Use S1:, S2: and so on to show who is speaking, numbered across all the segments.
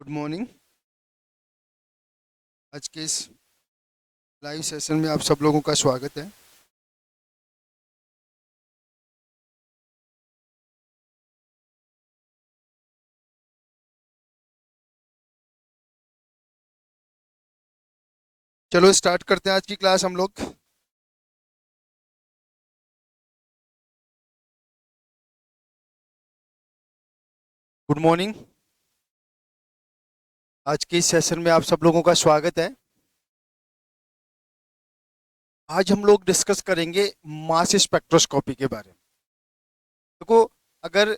S1: Good morning. आज के इस लाइव सेशन में आप सब लोगों का स्वागत है। चलो स्टार्ट करते हैं आज की क्लास हम लोग। Good morning. आज के इस सेशन में आप सब लोगों का स्वागत है। आज हम लोग डिस्कस करेंगे मास स्पेक्ट्रोस्कोपी के बारे में। देखो, अगर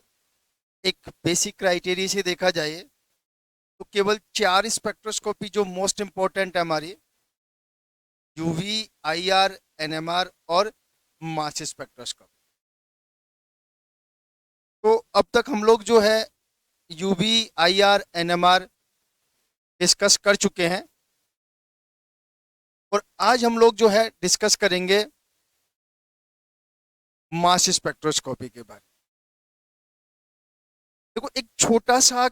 S1: एक बेसिक क्राइटेरिया से देखा जाए तो केवल 4 स्पेक्ट्रोस्कोपी जो मोस्ट इंपॉर्टेंट है हमारी, यूवी, आईआर, एनएमआर और मास स्पेक्ट्रोस्कोपी। तो अब तक हम लोग जो है यूवी, आईआर, एनएमआर डिस्कस कर चुके हैं और आज हम लोग जो है डिस्कस करेंगे मास स्पेक्ट्रोस्कोपी के बारे में। देखो, एक छोटा सा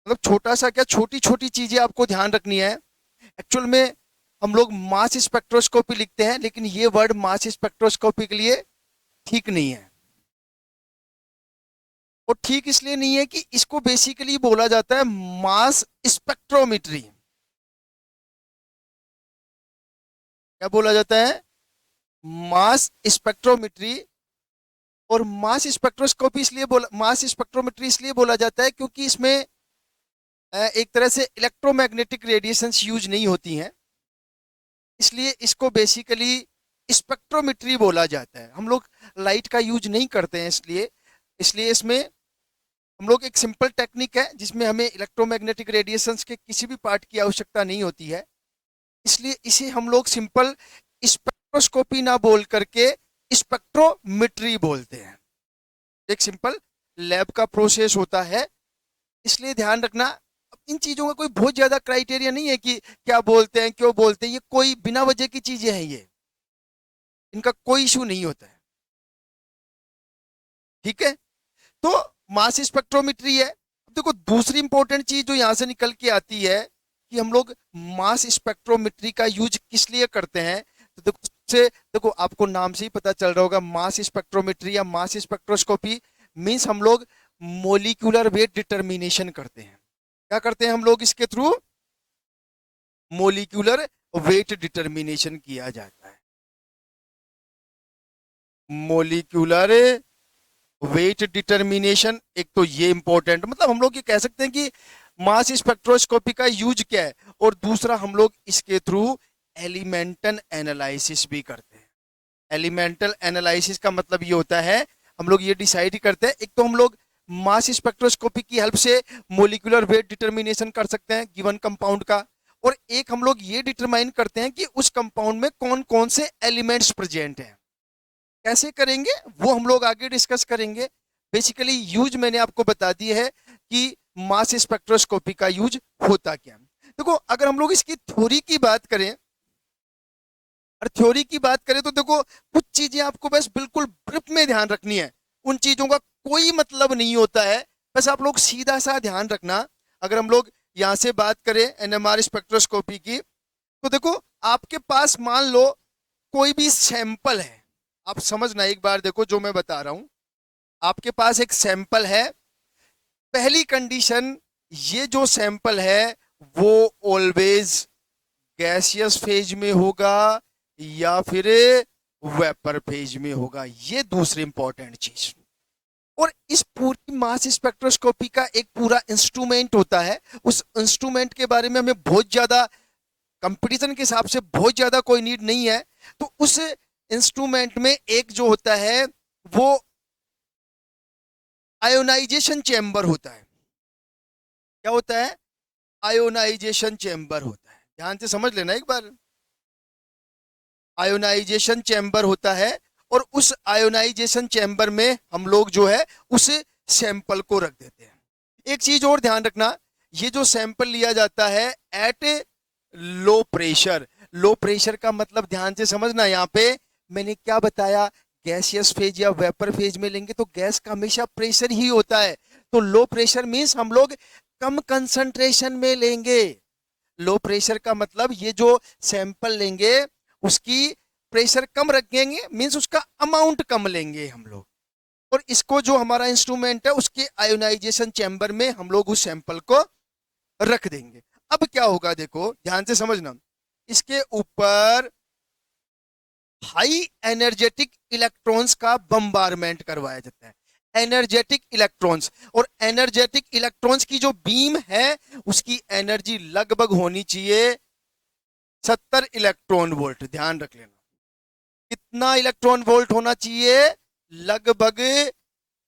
S1: छोटा सा क्या, छोटी छोटी चीजें आपको ध्यान रखनी है। एक्चुअल में हम लोग मास स्पेक्ट्रोस्कोपी लिखते हैं, लेकिन ये वर्ड मास स्पेक्ट्रोस्कोपी के लिए ठीक नहीं है। और ठीक इसलिए नहीं है कि इसको बेसिकली बोला जाता है मास स्पेक्ट्रोमेट्री। क्या बोला जाता है? Mass spectrometry. और मास स्पेक्ट्रोस्कोपी इसलिए बोला, मास स्पेक्ट्रोमेट्री इसलिए बोला जाता है क्योंकि इसमें एक तरह से इलेक्ट्रोमैग्नेटिक रेडिएशंस यूज नहीं होती हैं, इसलिए इसको बेसिकली स्पेक्ट्रोमेट्री बोला जाता है। हम लोग लाइट का यूज नहीं करते हैं, इसलिए इसलिए इसमें हम लोग एक सिंपल टेक्निक है जिसमें हमें इलेक्ट्रोमैग्नेटिक रेडिएशंस के किसी भी पार्ट की आवश्यकता नहीं होती है, इसलिए इसे हम लोग सिंपल स्पेक्ट्रोस्कोपी ना बोल करके स्पेक्ट्रोमेट्री बोलते हैं। एक सिंपल लैब का प्रोसेस होता है, इसलिए ध्यान रखना। अब इन चीजों का कोई बहुत ज्यादा क्राइटेरिया नहीं है कि क्या बोलते हैं, क्यों बोलते हैं, ये कोई बिना वजह की चीजें हैं, ये इनका कोई इशू नहीं होता है। ठीक है, तो मास स्पेक्ट्रोमेट्री है। अब देखो, दूसरी इंपॉर्टेंट चीज जो यहां से निकल के आती है कि हम लोग मास स्पेक्ट्रोमेट्री का यूज किस लिए करते हैं। तो देखो, आपको नाम से ही पता चल रहा होगा, मास स्पेक्ट्रोमेट्री या मास स्पेक्ट्रोस्कोपी मीन्स हम लोग मोलिकुलर वेट डिटर्मिनेशन करते हैं। क्या करते हैं हम लोग? इसके थ्रू मोलिकुलर वेट डिटर्मिनेशन किया जाता है। मोलिकुलर वेट डिटर्मिनेशन, एक तो ये इंपॉर्टेंट, मतलब हम लोग ये कह सकते हैं कि मास स्पेक्ट्रोस्कोपी का यूज क्या है। और दूसरा, हम लोग इसके थ्रू एलिमेंटल एनालिसिस भी करते हैं। एलिमेंटल एनालिसिस का मतलब ये होता है, हम लोग ये डिसाइड करते हैं, एक तो हम लोग मास स्पेक्ट्रोस्कोपी की हेल्प से मोलिकुलर वेट डिटर्मिनेशन कर सकते हैं गिवन कंपाउंड का, और एक हम लोग ये डिटरमाइन करते हैं कि उस कंपाउंड में कौन कौन से एलिमेंट्स प्रेजेंट हैं। कैसे करेंगे वो हम लोग आगे डिस्कस करेंगे। बेसिकली यूज मैंने आपको बता दी है कि मास स्पेक्ट्रोस्कोपी का यूज होता क्या। देखो, अगर हम लोग इसकी थ्योरी की बात करें, और थ्योरी की बात करें तो देखो, कुछ चीजें आपको बस बिल्कुल ब्रीफ में ध्यान रखनी है। उन चीजों का कोई मतलब नहीं होता है, बस आप लोग सीधा सा ध्यान रखना। अगर हम लोग यहां से बात करें एनएमआर स्पेक्ट्रोस्कोपी की, तो देखो, आपके पास मान लो कोई भी सैंपल है। आप समझना एक बार, देखो जो मैं बता रहा हूं, आपके पास एक सैंपल है। पहली कंडीशन, ये जो सैंपल है वो ऑलवेज गैसियस फेज में होगा या फिर वेपर फेज में होगा, ये दूसरी इंपॉर्टेंट चीज। और इस पूरी मास स्पेक्ट्रोस्कोपी का एक पूरा इंस्ट्रूमेंट होता है। उस इंस्ट्रूमेंट के बारे में हमें बहुत ज्यादा, कंपटीशन के हिसाब से बहुत ज्यादा कोई नीड नहीं है। तो उस इंस्ट्रूमेंट में एक जो होता है वो आयोनाइजेशन चेंबर होता है। क्या होता है? आयोनाइजेशन चेंबर होता है। ध्यान से समझ लेना एक बार, आयोनाइजेशन चेंबर होता है। और उस आयोनाइजेशन चेंबर में हम लोग जो है उस सैंपल को रख देते हैं। एक चीज और ध्यान रखना, ये जो सैंपल लिया जाता है at low pressure. Low pressure का मतलब ध्यान से समझना, यहाँ पे मैंने क्या बताया, गैसियस फेज या वेपर फेज में लेंगे तो गैस का हमेशा प्रेशर ही होता है। तो लो प्रेशर मीन्स हम लोग कम कंसंट्रेशन में लेंगे। लो प्रेशर का मतलब ये जो सैंपल लेंगे उसकी प्रेशर कम रखेंगे, मींस उसका अमाउंट कम लेंगे हम लोग, और इसको जो हमारा इंस्ट्रूमेंट है उसके आयोनाइजेशन चैम्बर में हम लोग उस सैंपल को रख देंगे। अब क्या होगा देखो ध्यान से समझना, इसके ऊपर हाई एनर्जेटिक इलेक्ट्रॉन्स का बम्बारमेंट करवाया जाता है। एनर्जेटिक इलेक्ट्रॉन्स, और एनर्जेटिक इलेक्ट्रॉन्स की जो बीम है उसकी एनर्जी लगभग होनी चाहिए 70 इलेक्ट्रॉन वोल्ट। ध्यान रख लेना, कितना इलेक्ट्रॉन वोल्ट होना चाहिए? लगभग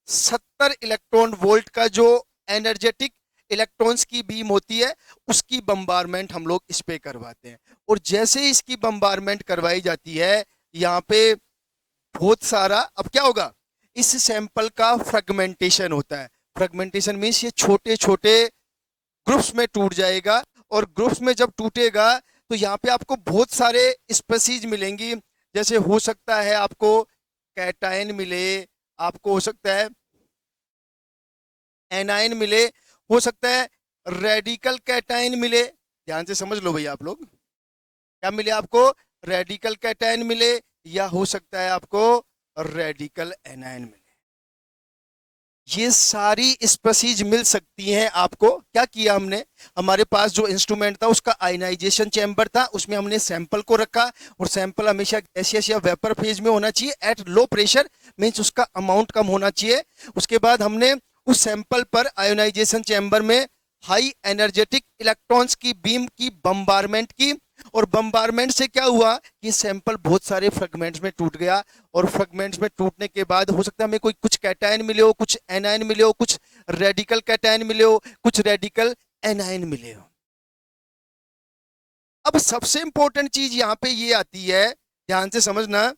S1: 70 इलेक्ट्रॉन वोल्ट का जो एनर्जेटिक इलेक्ट्रॉन्स की बीम होती है उसकी बम्बारमेंट हम लोग इस पे करवाते हैं। और जैसे ही इसकी बम्बारमेंट करवाई जाती है यहाँ पे बहुत सारा, अब क्या होगा, इस सैंपल का फ्रेगमेंटेशन होता है। फ्रेगमेंटेशन मीन्स ये छोटे छोटे ग्रुप्स में टूट जाएगा, और ग्रुप्स में जब टूटेगा तो यहाँ पे आपको बहुत सारे स्पेसीज मिलेंगी। जैसे हो सकता है आपको कैटायन मिले, आपको हो सकता है एनायन मिले, हो सकता है रेडिकल कैटायन मिले। ध्यान से समझ लो भैया आप लोग, क्या मिले आपको? रेडिकल कैटायन मिले, या हो सकता है आपको रेडिकल एनायन मिले। ये सारी स्पीसीज मिल सकती हैं आपको। क्या किया हमने, हमारे पास जो इंस्ट्रूमेंट था उसका आयनाइजेशन चैम्बर था, उसमें हमने सैंपल को रखा, और सैंपल हमेशा गैसियस या वेपर फेज में होना चाहिए एट लो प्रेशर, मीन्स उसका अमाउंट कम होना चाहिए। उसके बाद हमने उस सैंपल पर आयोनाइजेशन चैम्बर में हाई एनर्जेटिक इलेक्ट्रॉन्स की बीम की बम्बारमेंट की, और बम्बारमेंट से क्या हुआ कि सैंपल बहुत सारे फ्रेगमेंट्स में टूट गया, और फ्रेगमेंट्स में टूटने के बाद हो सकता है हमें कोई कुछ कैटायन मिले हो, कुछ एनायन मिले हो, कुछ रेडिकल कैटायन मिले हो, कुछ रेडिकल एनायन मिले हो। अब सबसे इंपॉर्टेंट चीज यहां पे ये आती है, ध्यान से समझना,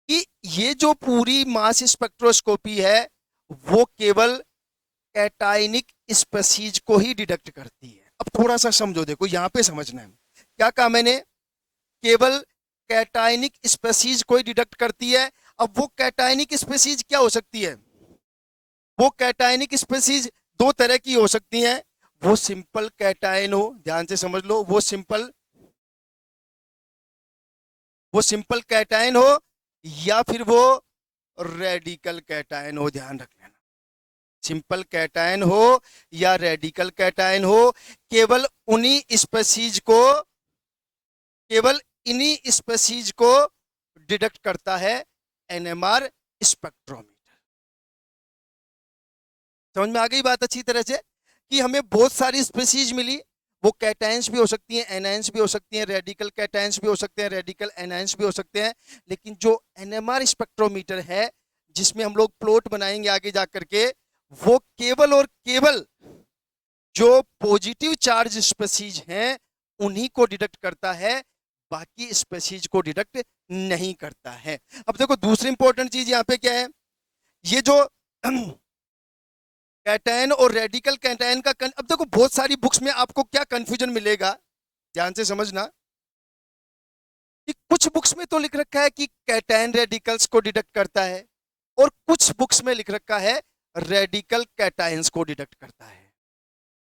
S1: कि ये जो पूरी मास स्पेक्ट्रोस्कोपी है वो केवल कैटायनिक स्पीसीज को ही डिटेक्ट करती है। अब थोड़ा सा समझो, देखो यहां पे समझना है, क्या कहा मैंने? केवल कैटायनिक स्पीसीज को ही डिटेक्ट करती है। अब वो कैटायनिक स्पीसीज क्या हो सकती है? वो कैटायनिक स्पीसीज दो तरह की हो सकती हैं। वो सिंपल कैटायन हो, ध्यान से समझ लो, वो सिंपल कैटायन हो, या फिर वो रेडिकल कैटायन हो। ध्यान रख लेना, सिंपल कैटायन हो या रेडिकल कैटायन हो, केवल उन्हीं स्पीसीज को, केवल इन्हीं स्पीसीज को डिटेक्ट करता है एनएमआर स्पेक्ट्रोमीटर। समझ में आ गई बात अच्छी तरह से, कि हमें बहुत सारी स्पीसीज मिली, वो कैटायंस भी हो सकती हैं, एनायंस भी हो सकती हैं, रेडिकल कैटायंस भी हो सकते हैं, रेडिकल एनायंस भी हो सकते हैं, लेकिन जो एनएमआर स्पेक्ट्रोमीटर है जिसमें हम लोग प्लॉट बनाएंगे आगे जा करके, वो केवल और केवल जो पॉजिटिव चार्ज स्पीसीज हैं उन्हीं को डिटेक्ट करता है, बाकी स्पीसीज को डिटेक्ट नहीं करता है। अब देखो दूसरी इंपॉर्टेंट चीज यहां पे क्या है, ये जो कैटायन और रेडिकल कैटायन का अब देखो बहुत सारी बुक्स में आपको क्या कंफ्यूजन मिलेगा, ध्यान से समझना, कि कुछ बुक्स में तो लिख रखा है कि कैटायन रेडिकल्स को डिटेक्ट करता है, और कुछ बुक्स में लिख रखा है रेडिकल कैटायंस को डिटेक्ट करता है।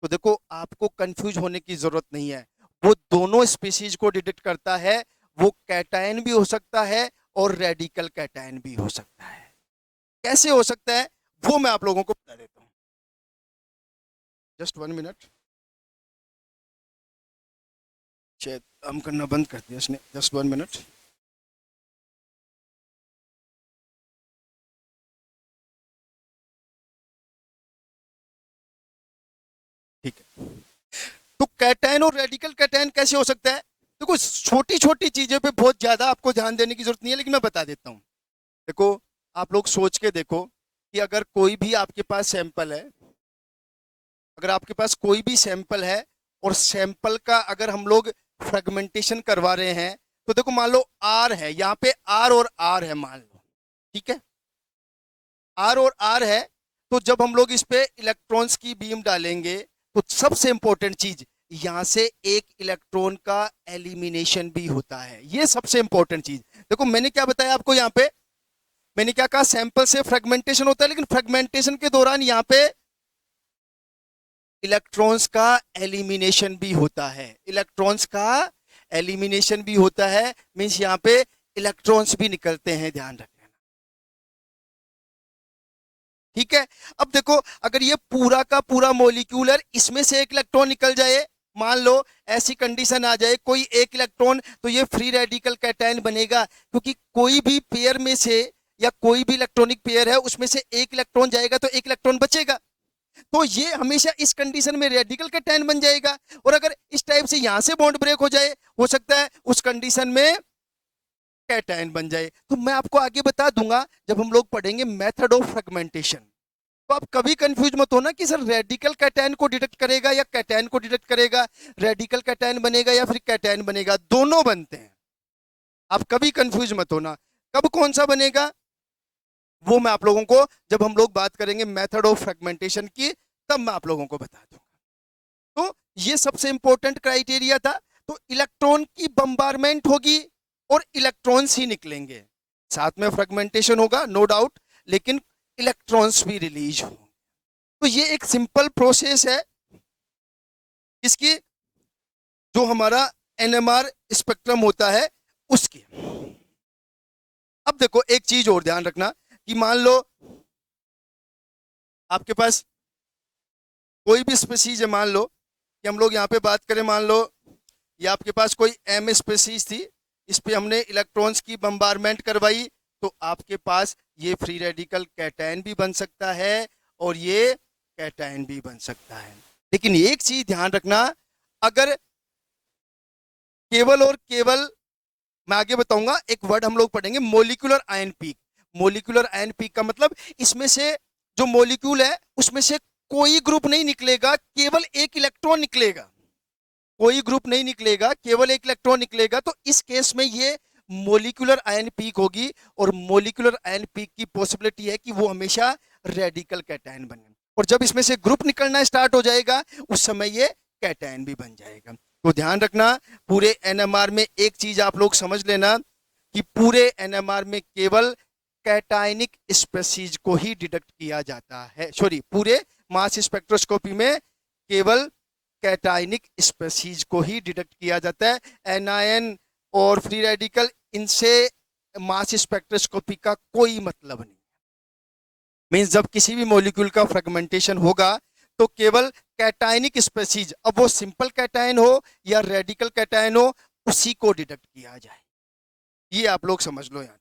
S1: तो देखो आपको कंफ्यूज होने की जरूरत नहीं है, वो दोनों स्पीसीज को डिटेक्ट करता है। वो कैटायन भी हो सकता है और रेडिकल कैटायन भी हो सकता है। कैसे हो सकता है वो मैं आप लोगों को बता देता हूं, जस्ट 1 मिनट। शायद हम करना बंद कर दिया उसने, जस्ट 1 मिनट। ठीक है, तो कैटायन और रेडिकल कैटायन कैसे हो सकता है? देखो छोटी छोटी चीजें पे बहुत ज्यादा आपको ध्यान देने की जरूरत नहीं है, लेकिन मैं बता देता हूं। देखो आप लोग सोच के देखो कि अगर कोई भी आपके पास सैंपल है, अगर आपके पास कोई भी सैंपल है, और सैंपल का अगर हम लोग फ्रेगमेंटेशन करवा रहे हैं, तो देखो मान लो आर है, यहाँ पे आर और आर है मान लो, ठीक है, आर और आर है, तो जब हम लोग इस पे इलेक्ट्रॉन्स की बीम डालेंगे तो सबसे इंपॉर्टेंट चीज, यहां से एक इलेक्ट्रॉन का एलिमिनेशन भी होता है। ये सबसे इंपॉर्टेंट चीज, देखो मैंने क्या बताया आपको, यहाँ पे मैंने क्या कहा, सैंपल से फ्रेगमेंटेशन होता है, लेकिन फ्रेगमेंटेशन के दौरान यहाँ पे इलेक्ट्रॉन्स का एलिमिनेशन भी होता है, इलेक्ट्रॉन्स का एलिमिनेशन भी होता है, मीन्स यहाँ पे इलेक्ट्रॉन्स भी निकलते हैं, ध्यान रखना। ठीक है। अब देखो, अगर ये पूरा का पूरा मॉलिक्यूलर इसमें से एक इलेक्ट्रॉन निकल जाए, मान लो ऐसी कंडीशन आ जाए कोई एक इलेक्ट्रॉन, तो ये फ्री रेडिकल कैटायन बनेगा, क्योंकि कोई भी पेयर में से या कोई भी इलेक्ट्रॉनिक पेयर है उसमें से एक इलेक्ट्रॉन जाएगा तो एक इलेक्ट्रॉन बचेगा, तो ये हमेशा इस कंडीशन में रेडिकल कैटायन बन जाएगा। और अगर इस टाइप से यहां से बॉन्ड ब्रेक हो जाए, हो सकता है उस कंडीशन में कैटायन बन जाए। तो मैं आपको आगे बता दूंगा जब हम लोग पढ़ेंगे मेथड ऑफ फ्रेगमेंटेशन। तो आप कभी कंफ्यूज मत होना कि सर रेडिकल कैटायन को डिटेक्ट करेगा या कैटायन को डिटेक्ट करेगा, रेडिकल कैटायन बनेगा या फिर कैटायन बनेगा, दोनों बनते हैं। आप कभी कंफ्यूज मत होना, कब कौन सा बनेगा वो मैं आप लोगों को जब हम लोग बात करेंगे मेथड ऑफ फ्रेगमेंटेशन की, तब मैं आप लोगों को बता दूंगा। तो ये सबसे इंपॉर्टेंट क्राइटेरिया था। तो इलेक्ट्रॉन की बम्बारमेंट होगी और इलेक्ट्रॉन्स ही निकलेंगे, साथ में फ्रेगमेंटेशन होगा नो डाउट, लेकिन इलेक्ट्रॉन्स भी रिलीज होंगे। तो ये एक सिंपल प्रोसेस है इसकी, जो हमारा एनएमआर स्पेक्ट्रम होता है उसकी। अब देखो एक चीज और ध्यान रखना कि मान लो आपके पास कोई भी स्पीसीज है, मान लो कि हम लोग यहाँ पे बात करें, मान लो ये आपके पास कोई एम स्पीसीज थी, इस पे हमने इलेक्ट्रॉन्स की बम्बारमेंट करवाई, तो आपके पास ये फ्री रेडिकल कैटायन भी बन सकता है और ये कैटायन भी बन सकता है। लेकिन एक चीज ध्यान रखना, अगर केवल और केवल, मैं आगे बताऊंगा, एक वर्ड हम लोग पढ़ेंगे molecular ion peak. Molecular ion peak का मतलब इसमें से जो मोलिक्यूल है उसमें से कोई ग्रुप नहीं निकलेगा, केवल एक इलेक्ट्रॉन निकलेगा, कोई ग्रुप नहीं निकलेगा, केवल एक इलेक्ट्रॉन निकलेगा। तो इस केस में ये मोलिकुलर आयन पीक होगी, और मोलिकुलर आयन पीक की पॉसिबिलिटी है कि वो हमेशा रेडिकल कैटायन बने, और जब इसमें से ग्रुप निकलना स्टार्ट हो जाएगा उस समय ये कैटायन भी बन जाएगा। तो ध्यान रखना, पूरे एनएमआर में एक चीज आप लोग समझ लेना कि पूरे एनएमआर में केवल कैटायनिक स्पीसीज को ही डिटेक्ट किया जाता है, सॉरी, पूरे मास स्पेक्ट्रोस्कोपी में केवल कैटायनिक स्पीसीज को ही डिटेक्ट किया जाता है। एनायन और फ्री रेडिकल, इनसे मास स्पेक्ट्रोस्कोपी का कोई मतलब नहीं। मींस जब किसी भी मॉलिक्यूल का फ्रेगमेंटेशन होगा तो केवल कैटायनिक स्पीसीज, अब वो सिंपल कैटायन हो या रेडिकल कैटायन हो, उसी को डिटेक्ट किया जाए। ये आप लोग समझ लो। यार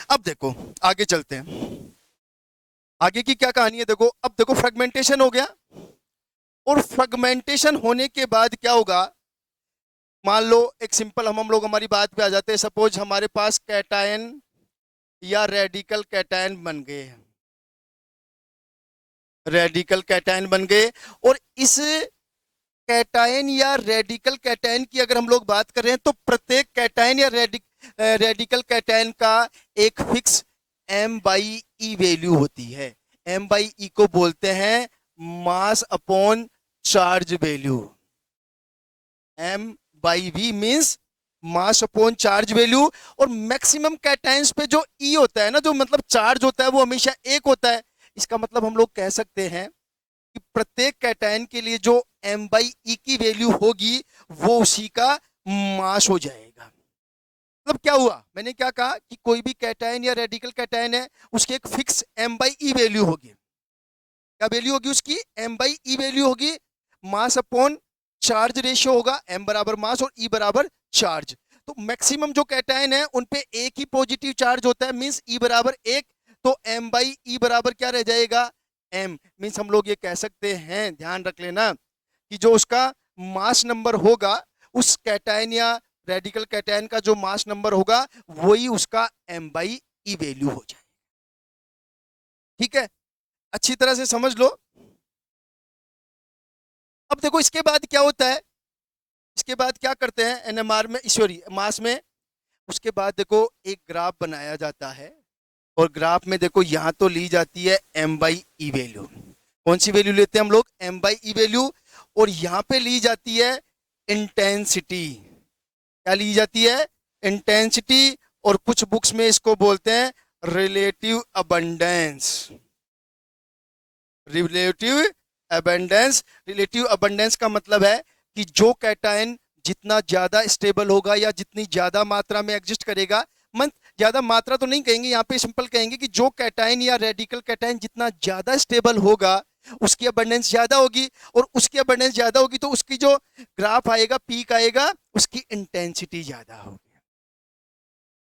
S1: अब देखो आगे चलते हैं, आगे की क्या कहानी है। देखो अब देखो फ्रेगमेंटेशन हो गया, और फ्रेगमेंटेशन होने के बाद क्या होगा, मान लो एक सिंपल हम लोग हमारी बात पे आ जाते हैं। सपोज हमारे पास कैटायन या रेडिकल कैटायन बन गए, रेडिकल कैटायन बन गए, और इस कैटायन या रेडिकल कैटायन की अगर हम लोग बात कर रहे हैं तो प्रत्येक कैटायन या रेडिकल कैटायन का एक fix m by E value होती है। m बाई ई को बोलते हैं mass upon charge value. m by v means mass upon charge value. और मैक्सिमम कैटायंस पे जो E होता है ना, जो मतलब चार्ज होता है, वो हमेशा एक होता है। इसका मतलब हम लोग कह सकते हैं कि प्रत्येक कैटायन के लिए जो m बाई ई की वैल्यू होगी वो उसी का मास हो जाएगा। मतलब क्या हुआ, मैंने क्या कहा कि कोई भी कैटायन या रेडिकल कैटायन है उसकी एक fix m by E value होगी। क्या वैल्यू होगी उसकी? m बाई ई वैल्यू होगी। मास अपॉन चार्ज रेशियो होगा, m बराबर मास और E बराबर चार्ज। तो मैक्सिमम जो कैटायन है उन पे एक ही पॉजिटिव चार्ज होता है, मींस E बराबर एक, तो m बाई ई बराबर क्या रह जाएगा? m। मीन्स हम लोग ये कह सकते हैं, ध्यान रख लेना, कि जो उसका मास नंबर होगा, उस कैटायन या रेडिकल कैटायन का जो मास नंबर होगा वही उसका m बाई ई वैल्यू हो जाए। ठीक है, अच्छी तरह से समझ लो। अब देखो इसके बाद क्या होता है, इसके बाद क्या करते हैं एनएमआर में, सॉरी मास में। उसके बाद देखो एक ग्राफ बनाया जाता है, और ग्राफ में देखो यहाँ तो ली जाती है m बाई ई वैल्यू। कौन सी वैल्यू लेते हैं हम लोग? m by E value. और यहाँ पे ली जाती है इंटेंसिटी। क्या ली जाती है? इंटेंसिटी। और कुछ बुक्स में इसको बोलते हैं relative abundance. Relative abundance, relative abundance का मतलब है कि जो कैटायन जितना ज्यादा स्टेबल होगा या जितनी ज्यादा मात्रा में एग्जिस्ट करेगा, मन ज्यादा मात्रा तो नहीं कहेंगे यहाँ पे, सिंपल कहेंगे कि जो कैटायन या रेडिकल कैटायन जितना ज्यादा स्टेबल होगा उसकी अबंडेंस ज्यादा होगी, और उसकी अबंडेंस ज्यादा होगी तो उसकी जो ग्राफ आएगा, पीक आएगा, उसकी इंटेंसिटी ज्यादा होगी।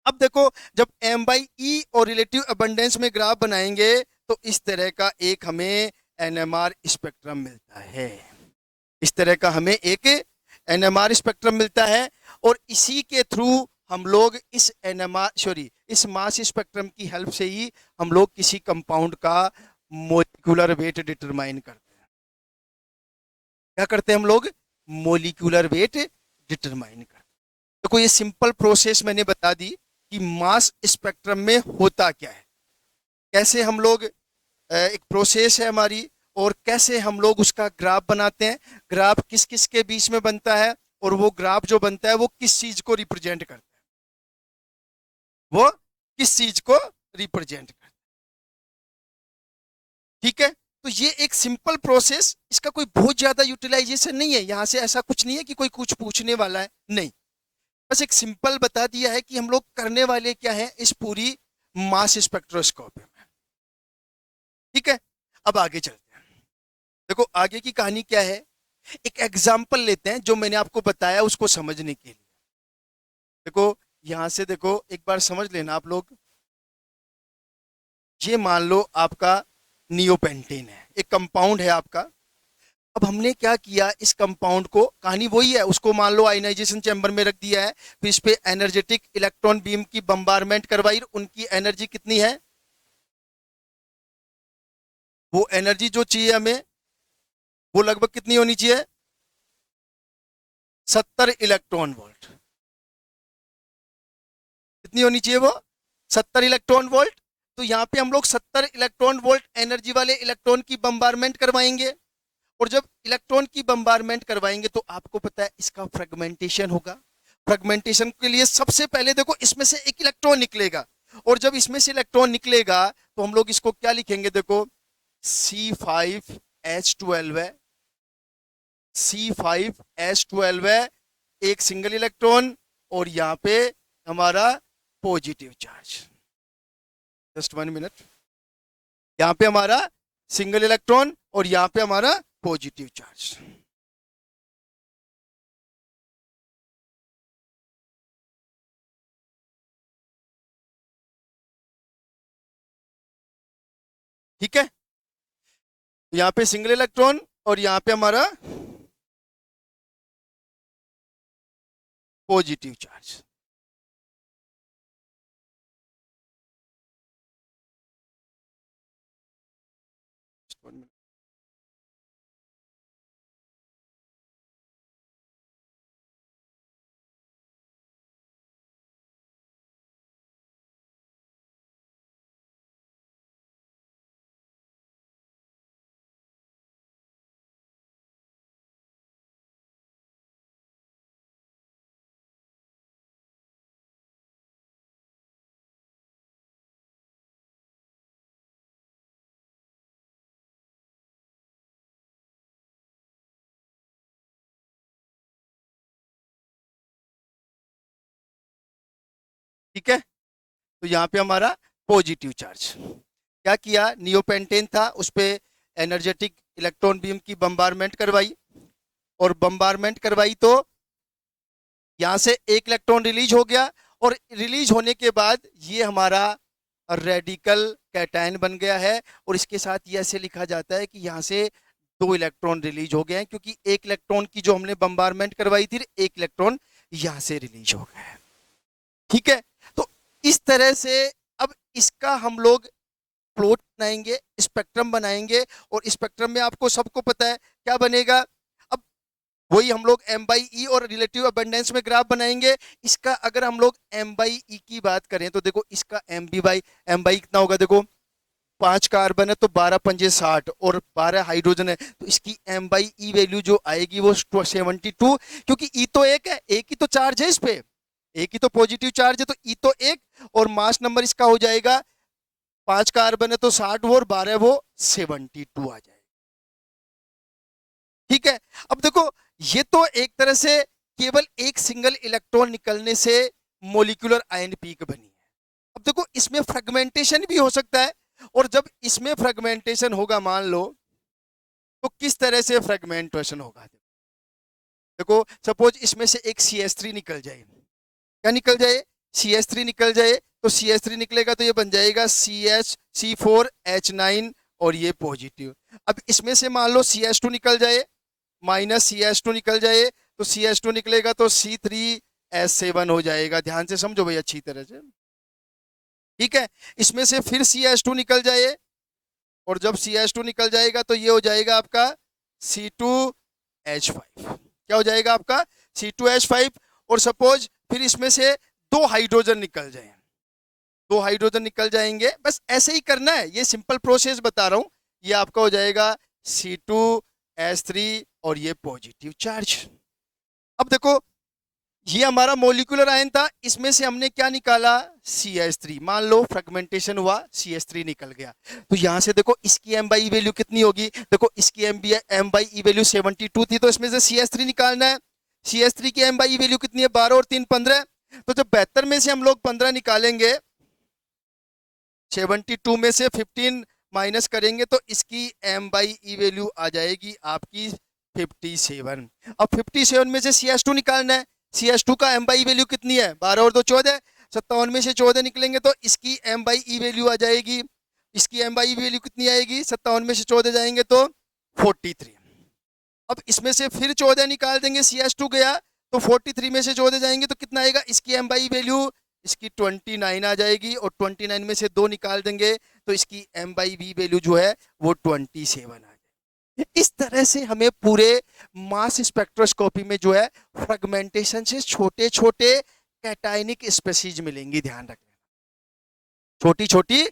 S1: अब देखो, जब एम बाई ई और रिलेटिव अबंडेंस में ग्राफ बनाएंगे तो इस तरह का एक हमें एनएमआर स्पेक्ट्रम मिलता है। इस तरह का हमें एक एनएमआर स्पेक्ट्रम मिलता है, और इसी के थ्रू हम लोग इस एनएमआर इस मास स्पेक्ट्रम की हेल्प से ही हम लोग किसी कंपाउंड का मोलिकुलर वेट डिटरमाइन करते हैं। क्या करते हैं हम लोग? मोलिकुलर वेट डिटरमाइन करते हैं। देखो, ये सिंपल प्रोसेस मैंने बता दी कि मास स्पेक्ट्रम में होता क्या है, कैसे हम लोग एक प्रोसेस है हमारी, और कैसे हम लोग उसका ग्राफ बनाते हैं। ग्राफ किस किस के बीच में बनता है, और वो ग्राफ जो बनता है वो किस चीज को रिप्रेजेंट करता है, वो किस चीज को रिप्रेजेंट करता है। ठीक है, तो ये एक सिंपल प्रोसेस, इसका कोई बहुत ज्यादा यूटिलाइजेशन नहीं है, यहां से ऐसा कुछ नहीं है कि कोई कुछ पूछने वाला है, नहीं, बस एक सिंपल बता दिया है कि हम लोग करने वाले क्या है इस पूरी मास स्पेक्ट्रोस्कोपी में। ठीक है, अब आगे चलते हैं। देखो, आगे की कहानी क्या है, एक एग्जाम्पल लेते हैं जो मैंने आपको बताया उसको समझने के लिए। देखो, यहां से देखो, एक बार समझ लेना आप लोग। ये मान लो आपका नियोपेंटेन है, एक कंपाउंड है आपका। अब हमने क्या किया, इस कंपाउंड को, कहानी वही है, उसको मान लो आयनाइजेशन चैम्बर में रख दिया है, फिर इस पे एनर्जेटिक इलेक्ट्रॉन बीम की बम्बारमेंट करवाई। उनकी एनर्जी कितनी है, वो एनर्जी जो चाहिए हमें वो लगभग कितनी होनी चाहिए, 70 इलेक्ट्रॉन वोल्ट। कितनी होनी चाहिए वो, 70 इलेक्ट्रॉन वोल्ट। तो यहाँ पे हम लोग 70 इलेक्ट्रॉन वोल्ट एनर्जी वाले इलेक्ट्रॉन की बम्बारमेंट करवाएंगे, और जब इलेक्ट्रॉन की बम्बारमेंट करवाएंगे तो आपको पता है इसका फ्रेगमेंटेशन होगा। फ्रेगमेंटेशन के लिए सबसे पहले देखो, इसमें से एक इलेक्ट्रॉन निकलेगा, और जब इसमें से इलेक्ट्रॉन निकलेगा तो हम लोग इसको क्या लिखेंगे, देखो C5H12 है, C5H12 है, एक सिंगल इलेक्ट्रॉन, और यहाँ पे हमारा पॉजिटिव चार्ज। जस्ट 1 मिनट, यहाँ पे हमारा सिंगल इलेक्ट्रॉन और यहाँ पे हमारा पॉजिटिव चार्ज। ठीक है, यहाँ पे सिंगल इलेक्ट्रॉन और यहाँ पे हमारा पॉजिटिव चार्ज। ठीक है, तो यहाँ पे हमारा पॉजिटिव चार्ज। क्या किया, नियोपेंटेन था, उस पे एनर्जेटिक इलेक्ट्रॉन बीम की बम्बारमेंट करवाई, और बम्बारमेंट करवाई तो यहाँ से एक इलेक्ट्रॉन रिलीज हो गया, और रिलीज होने के बाद ये हमारा रेडिकल कैटायन बन गया है। और इसके साथ ये ऐसे लिखा जाता है कि यहाँ से 2 इलेक्ट्रॉन रिलीज हो गए हैं, क्योंकि एक इलेक्ट्रॉन की जो हमने बम्बारमेंट करवाई थी, एक इलेक्ट्रॉन यहाँ से रिलीज हो गया है। ठीक है, तो इस तरह से अब इसका हम लोग प्लॉट बनाएंगे, स्पेक्ट्रम बनाएंगे, और स्पेक्ट्रम में आपको सबको पता है क्या बनेगा। अब वही हम लोग एम बाई ई और रिलेटिव अबंडेंस में ग्राफ बनाएंगे। इसका अगर हम लोग एम बाई ई की बात करें तो देखो, इसका एम बाई कितना होगा, देखो 5 कार्बन है तो 12 पंजे 60, और 12 हाइड्रोजन है, तो इसकी एम बाई ई वैल्यू जो आएगी वो 72, क्योंकि ई तो एक है, एक ही तो चार्ज है इस पे, एक ही तो पॉजिटिव चार्ज है, तो ई तो एक, और मास नंबर इसका हो जाएगा 5 कार्बन है तो 60 वो और 12 वो 72 आ जाएगा। ठीक है। अब देखो ये तो एक तरह से केवल एक सिंगल इलेक्ट्रॉन निकलने से मोलिकुलर आयन पीक बनी है। अब देखो इसमें फ्रेगमेंटेशन भी हो सकता है, और जब इसमें फ्रेगमेंटेशन होगा मान लो, तो किस तरह से फ्रेगमेंटेशन होगा। देखो सपोज इसमें से एक CH3 निकल जाए, क्या निकल जाए, CH3 निकल जाए, तो CH3 निकलेगा तो ये बन जाएगा CH4H9 और ये पॉजिटिव। अब इसमें से मान लो CH2 निकल जाए, माइनस CH2 निकल जाए, तो CH2 निकलेगा तो C3H7 हो जाएगा। ध्यान से समझो भाई अच्छी तरह से। ठीक है। इसमें से फिर CH2 निकल जाए, और जब CH2 निकल जाएगा तो ये हो जाएगा आपका C2H5। क्या हो जाएगा आपका C2H5। और सपोज फिर इसमें से 2 हाइड्रोजन निकल जाए, 2 हाइड्रोजन निकल जाएंगे, बस ऐसे ही करना है, ये सिंपल प्रोसेस बता रहा हूं। ये आपका हो जाएगा C2H3 और ये पॉजिटिव चार्ज। अब देखो ये हमारा मोलिकुलर आयन था, इसमें से हमने क्या निकाला, CH3। मान लो फ्रेगमेंटेशन हुआ, CH3 निकल गया, तो यहां से देखो इसकी M/E वैल्यू कितनी होगी। देखो इसकी M/E वैल्यू 72 थी, तो इसमें से CH3 निकालना है। CH3 की M/E वैल्यू कितनी है, 12 और 3 15। तो जब 72 में से हम लोग 15 निकालेंगे, 72 में से 15 माइनस करेंगे, तो इसकी M/E वैल्यू आ जाएगी आपकी 57। अब 57 में से CH2 निकालना है। CH2 का M/E वैल्यू कितनी है, 12 और 2 14। 57 में से 14 निकलेंगे तो इसकी M/E वैल्यू आ जाएगी। इसकी M/E वैल्यू कितनी आएगी, 57 में से 14 जाएंगे तो 43। अब इसमें से फिर 14 निकाल देंगे, CH2 गया, तो 43 में से 14 जाएंगे तो कितना आएगा, इसकी M/E वैल्यू इसकी 29 आ जाएगी, और 29 में से 2 निकाल देंगे तो इसकी M/E वैल्यू जो है वो 27 आ जाएगी। इस तरह से हमें पूरे मास स्पेक्ट्रोस्कोपी में जो है फ्रेगमेंटेशन से छोटे छोटे कैटायनिक स्पेसीज मिलेंगी। ध्यान रखना, छोटी छोटी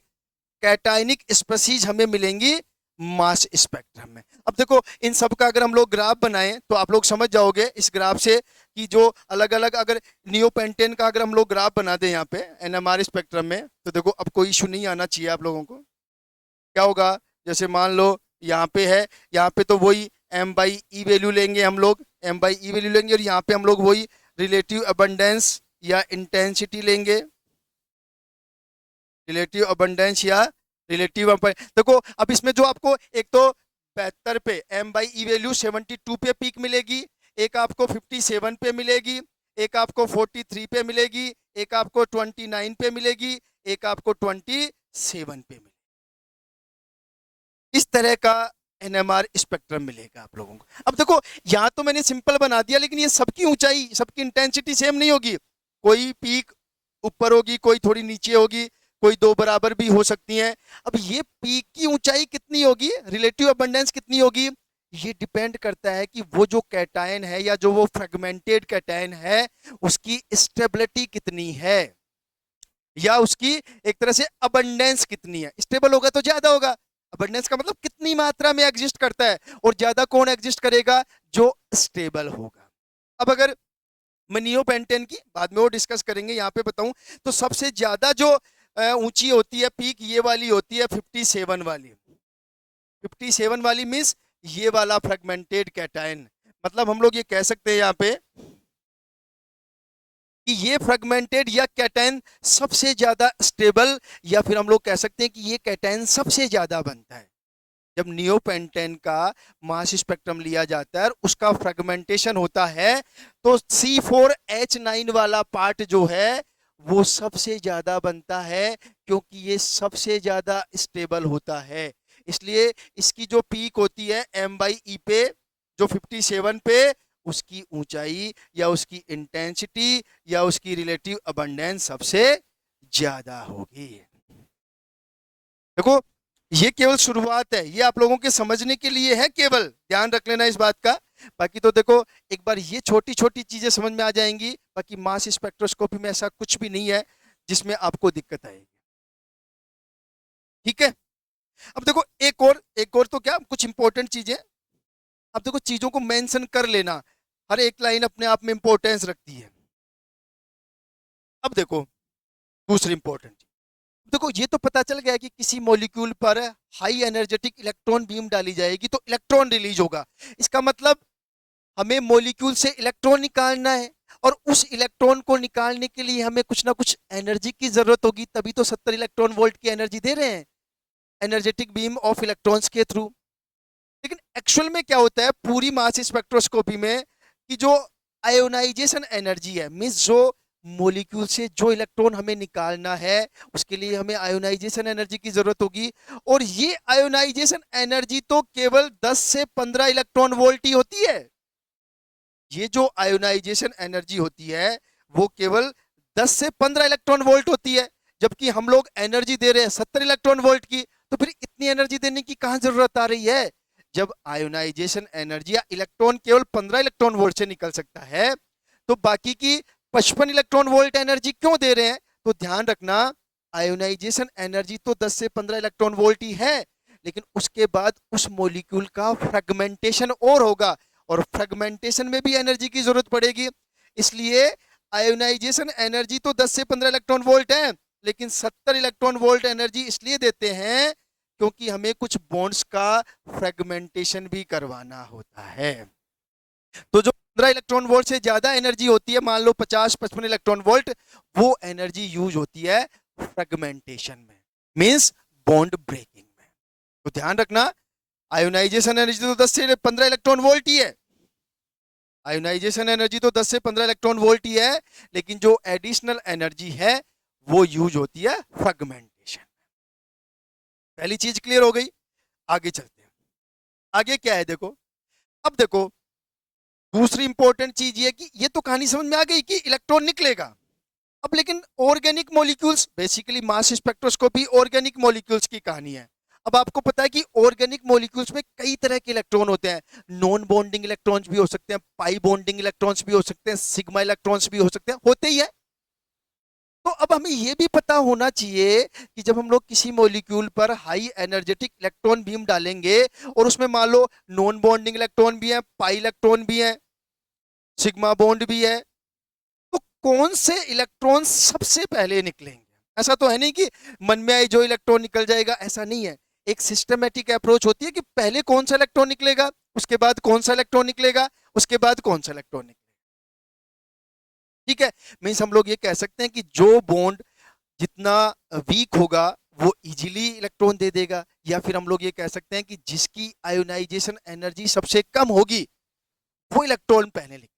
S1: कैटायनिक स्पेसीज हमें मिलेंगी मास स्पेक्ट्रम में। अब देखो इन सब का अगर हम लोग ग्राफ बनाएं तो आप लोग समझ जाओगे इस ग्राफ से कि जो अलग अलग, अगर नियोपेंटेन का अगर हम लोग ग्राफ बना दें यहाँ पे NMR स्पेक्ट्रम में, तो देखो अब कोई इशू नहीं आना चाहिए आप लोगों को। क्या होगा, जैसे मान लो यहाँ पे है, यहाँ पे तो वही M/E वैल्यू लेंगे हम लोग, M/E वैल्यू लेंगे, और यहाँ पे हम लोग वही रिलेटिव अबंडेंस या इंटेंसिटी लेंगे, रिलेटिव अबंडेंस या रिलेटिव। देखो अब इसमें जो आपको एक तो 72 पे M/E वैल्यू 72 पे पीक मिलेगी, एक आपको 57 पे मिलेगी, एक आपको 43 पे मिलेगी, एक आपको 29 पे मिलेगी, एक आपको 27 पे मिलेगी। इस तरह का NMR स्पेक्ट्रम मिलेगा आप लोगों को। अब देखो यहां तो मैंने सिंपल बना दिया, लेकिन ये सबकी ऊंचाई, सबकी इंटेंसिटी सेम नहीं होगी। कोई पीक ऊपर होगी, कोई थोड़ी नीचे होगी, कोई 2 बराबर भी हो सकती हैं। अब ये पीक की ऊंचाई कितनी होगी, रिलेटिव अबंडेंस कितनी होगी, ये डिपेंड करता है कि वो जो कैटायन है या जो वो फ्रेगमेंटेड कैटायन है उसकी स्टेबिलिटी कितनी है, या उसकी एक तरह से अबंडेंस कितनी है। स्टेबल होगा तो ज्यादा होगा, अबंडेंस का मतलब कितनी मात्रा में एग्जिस्ट करता है, और ज्यादा कौन एग्जिस्ट करेगा, जो स्टेबल होगा। अब अगर मैं नियोपेंटेन की बाद में वो डिस्कस करेंगे, यहाँ पे बताऊं तो सबसे ज्यादा जो ऊंची होती है पीक, ये वाली होती है 57 वाली। 57 वाली मीन्स ये वाला फ्रेगमेंटेड कैटायन, मतलब हम लोग ये कह सकते हैं यहाँ पे कि ये फ्रेगमेंटेड या कैटायन सबसे ज्यादा स्टेबल, या फिर हम लोग कह सकते हैं कि ये कैटायन सबसे ज्यादा बनता है। जब नियोपेंटेन का मास स्पेक्ट्रम लिया जाता है और उसका फ्रेगमेंटेशन होता है, तो C4H9 वाला पार्ट जो है वो सबसे ज्यादा बनता है, क्योंकि ये सबसे ज्यादा स्टेबल होता है। इसलिए इसकी जो पीक होती है M/E पे, जो 57 पे, उसकी ऊंचाई या उसकी इंटेंसिटी या उसकी रिलेटिव अबंडेंस सबसे ज्यादा होगी। देखो ये केवल शुरुआत है, ये आप लोगों के समझने के लिए है, केवल ध्यान रख लेना इस बात का। बाकी तो देखो एक बार ये छोटी छोटी चीजें समझ में आ जाएंगी, बाकी मास स्पेक्ट्रोस्कोपी में ऐसा कुछ भी नहीं है जिसमें आपको दिक्कत आएगी। ठीक है। अब देखो एक और तो क्या, कुछ इंपॉर्टेंट चीजें। अब देखो चीजों को मेंशन कर लेना, हर एक लाइन अपने आप में इंपॉर्टेंस रखती है। अब देखो दूसरी इंपॉर्टेंट, देखो ये तो पता चल गया कि किसी मॉलिक्यूल पर हाई एनर्जेटिक इलेक्ट्रॉन बीम डाली जाएगी तो इलेक्ट्रॉन रिलीज होगा। इसका मतलब हमें मॉलिक्यूल से इलेक्ट्रॉन निकालना है, और उस इलेक्ट्रॉन को निकालने के लिए हमें कुछ ना कुछ एनर्जी की जरूरत होगी, तभी तो 70 इलेक्ट्रॉन वोल्ट की एनर्जी दे रहे हैं एनर्जेटिक बीम ऑफ इलेक्ट्रॉन्स के थ्रू। लेकिन एक्चुअल में क्या होता है पूरी मास स्पेक्ट्रोस्कोपी में, कि जो आयोनाइजेशन एनर्जी है, मींस जो मॉलिक्यूल से जो इलेक्ट्रॉन हमें निकालना है उसके लिए हमें आयोनाइजेशन एनर्जी की जरूरत होगी, और ये आयोनाइजेशन एनर्जी तो केवल 10 से 15 इलेक्ट्रॉन वोल्ट ही होती है। ये जो आयोनाइजेशन एनर्जी होती है वो केवल 10 से 15 इलेक्ट्रॉन वोल्ट होती है, जबकि हम लोग एनर्जी दे रहे हैं 70 इलेक्ट्रॉन वोल्ट की। तो फिर इतनी एनर्जी देने की कहां जरूरत आ रही है? जब आयोनाइजेशन एनर्जी या इलेक्ट्रॉन केवल 15 इलेक्ट्रॉन वोल्ट से निकल सकता है, तो बाकी की 55 इलेक्ट्रॉन वोल्ट एनर्जी क्यों दे रहे हैं? तो ध्यान रखना, आयोनाइजेशन एनर्जी तो 10 से 15 इलेक्ट्रॉन वोल्ट ही है, लेकिन उसके बाद उस मॉलिक्यूल का फ्रेगमेंटेशन और होगा, और फ्रेगमेंटेशन में भी एनर्जी की जरूरत पड़ेगी। इसलिए आयोनाइजेशन एनर्जी तो 10 से 15 इलेक्ट्रॉन वोल्ट है, लेकिन 70 इलेक्ट्रॉन वोल्ट एनर्जी इसलिए देते हैं क्योंकि हमें कुछ बॉन्ड्स का फ्रेगमेंटेशन भी करवाना होता है। तो जो 15 इलेक्ट्रॉन वोल्ट से ज्यादा एनर्जी होती है, मान लो 50-55 इलेक्ट्रॉन वोल्ट, वो एनर्जी यूज होती है फ्रेगमेंटेशन में, मींस बॉन्ड ब्रेकिंग में। तो ध्यान रखना, आयोनाइजेशन एनर्जी तो 10 से 15 इलेक्ट्रॉन वोल्ट ही है, आयोनाइजेशन एनर्जी तो 10 से 15 इलेक्ट्रॉन वोल्ट ही है, लेकिन जो एडिशनल एनर्जी है वो यूज होती है फ्रेगमेंटेशन। पहली चीज क्लियर हो गई। आगे चलते हैं, आगे क्या है देखो। अब देखो दूसरी इंपॉर्टेंट चीज ये कि ये तो कहानी समझ में आ गई कि इलेक्ट्रॉन निकलेगा। अब लेकिन organic molecules, basically mass spectroscopy organic molecules की कहानी है। अब आपको पता है कि ऑर्गेनिक मॉलिक्यूल्स में कई तरह के इलेक्ट्रॉन होते हैं, नॉन बॉन्डिंग इलेक्ट्रॉन्स भी हो सकते हैं, पाई बॉन्डिंग इलेक्ट्रॉन्स भी हो सकते हैं, सिग्मा इलेक्ट्रॉन्स भी हो सकते हैं, होते ही है। तो अब हमें यह भी पता होना चाहिए कि जब हम लोग किसी मॉलिक्यूल पर हाई एनर्जेटिक इलेक्ट्रॉन बीम डालेंगे और उसमें मान लो नॉन बॉन्डिंग इलेक्ट्रॉन भी है, पाई इलेक्ट्रॉन भी है, सिग्मा बॉन्ड भी है, तो कौन से इलेक्ट्रॉन सबसे पहले निकलेंगे? ऐसा तो है नहीं कि मन में आए जो इलेक्ट्रॉन निकल जाएगा, ऐसा नहीं है। एक सिस्टमेटिक अप्रोच होती है कि पहले कौन सा इलेक्ट्रॉन निकलेगा, उसके बाद कौन सा इलेक्ट्रॉन निकलेगा, उसके बाद कौन सा इलेक्ट्रॉन निकलेगा। ठीक है, मीन्स हम लोग ये कह सकते हैं कि जो बॉन्ड जितना वीक होगा वो इजीली इलेक्ट्रॉन दे देगा, या फिर हम लोग ये कह सकते हैं कि जिसकी आयोनाइजेशन एनर्जी सबसे कम होगी वो इलेक्ट्रॉन पहले लिखेगा।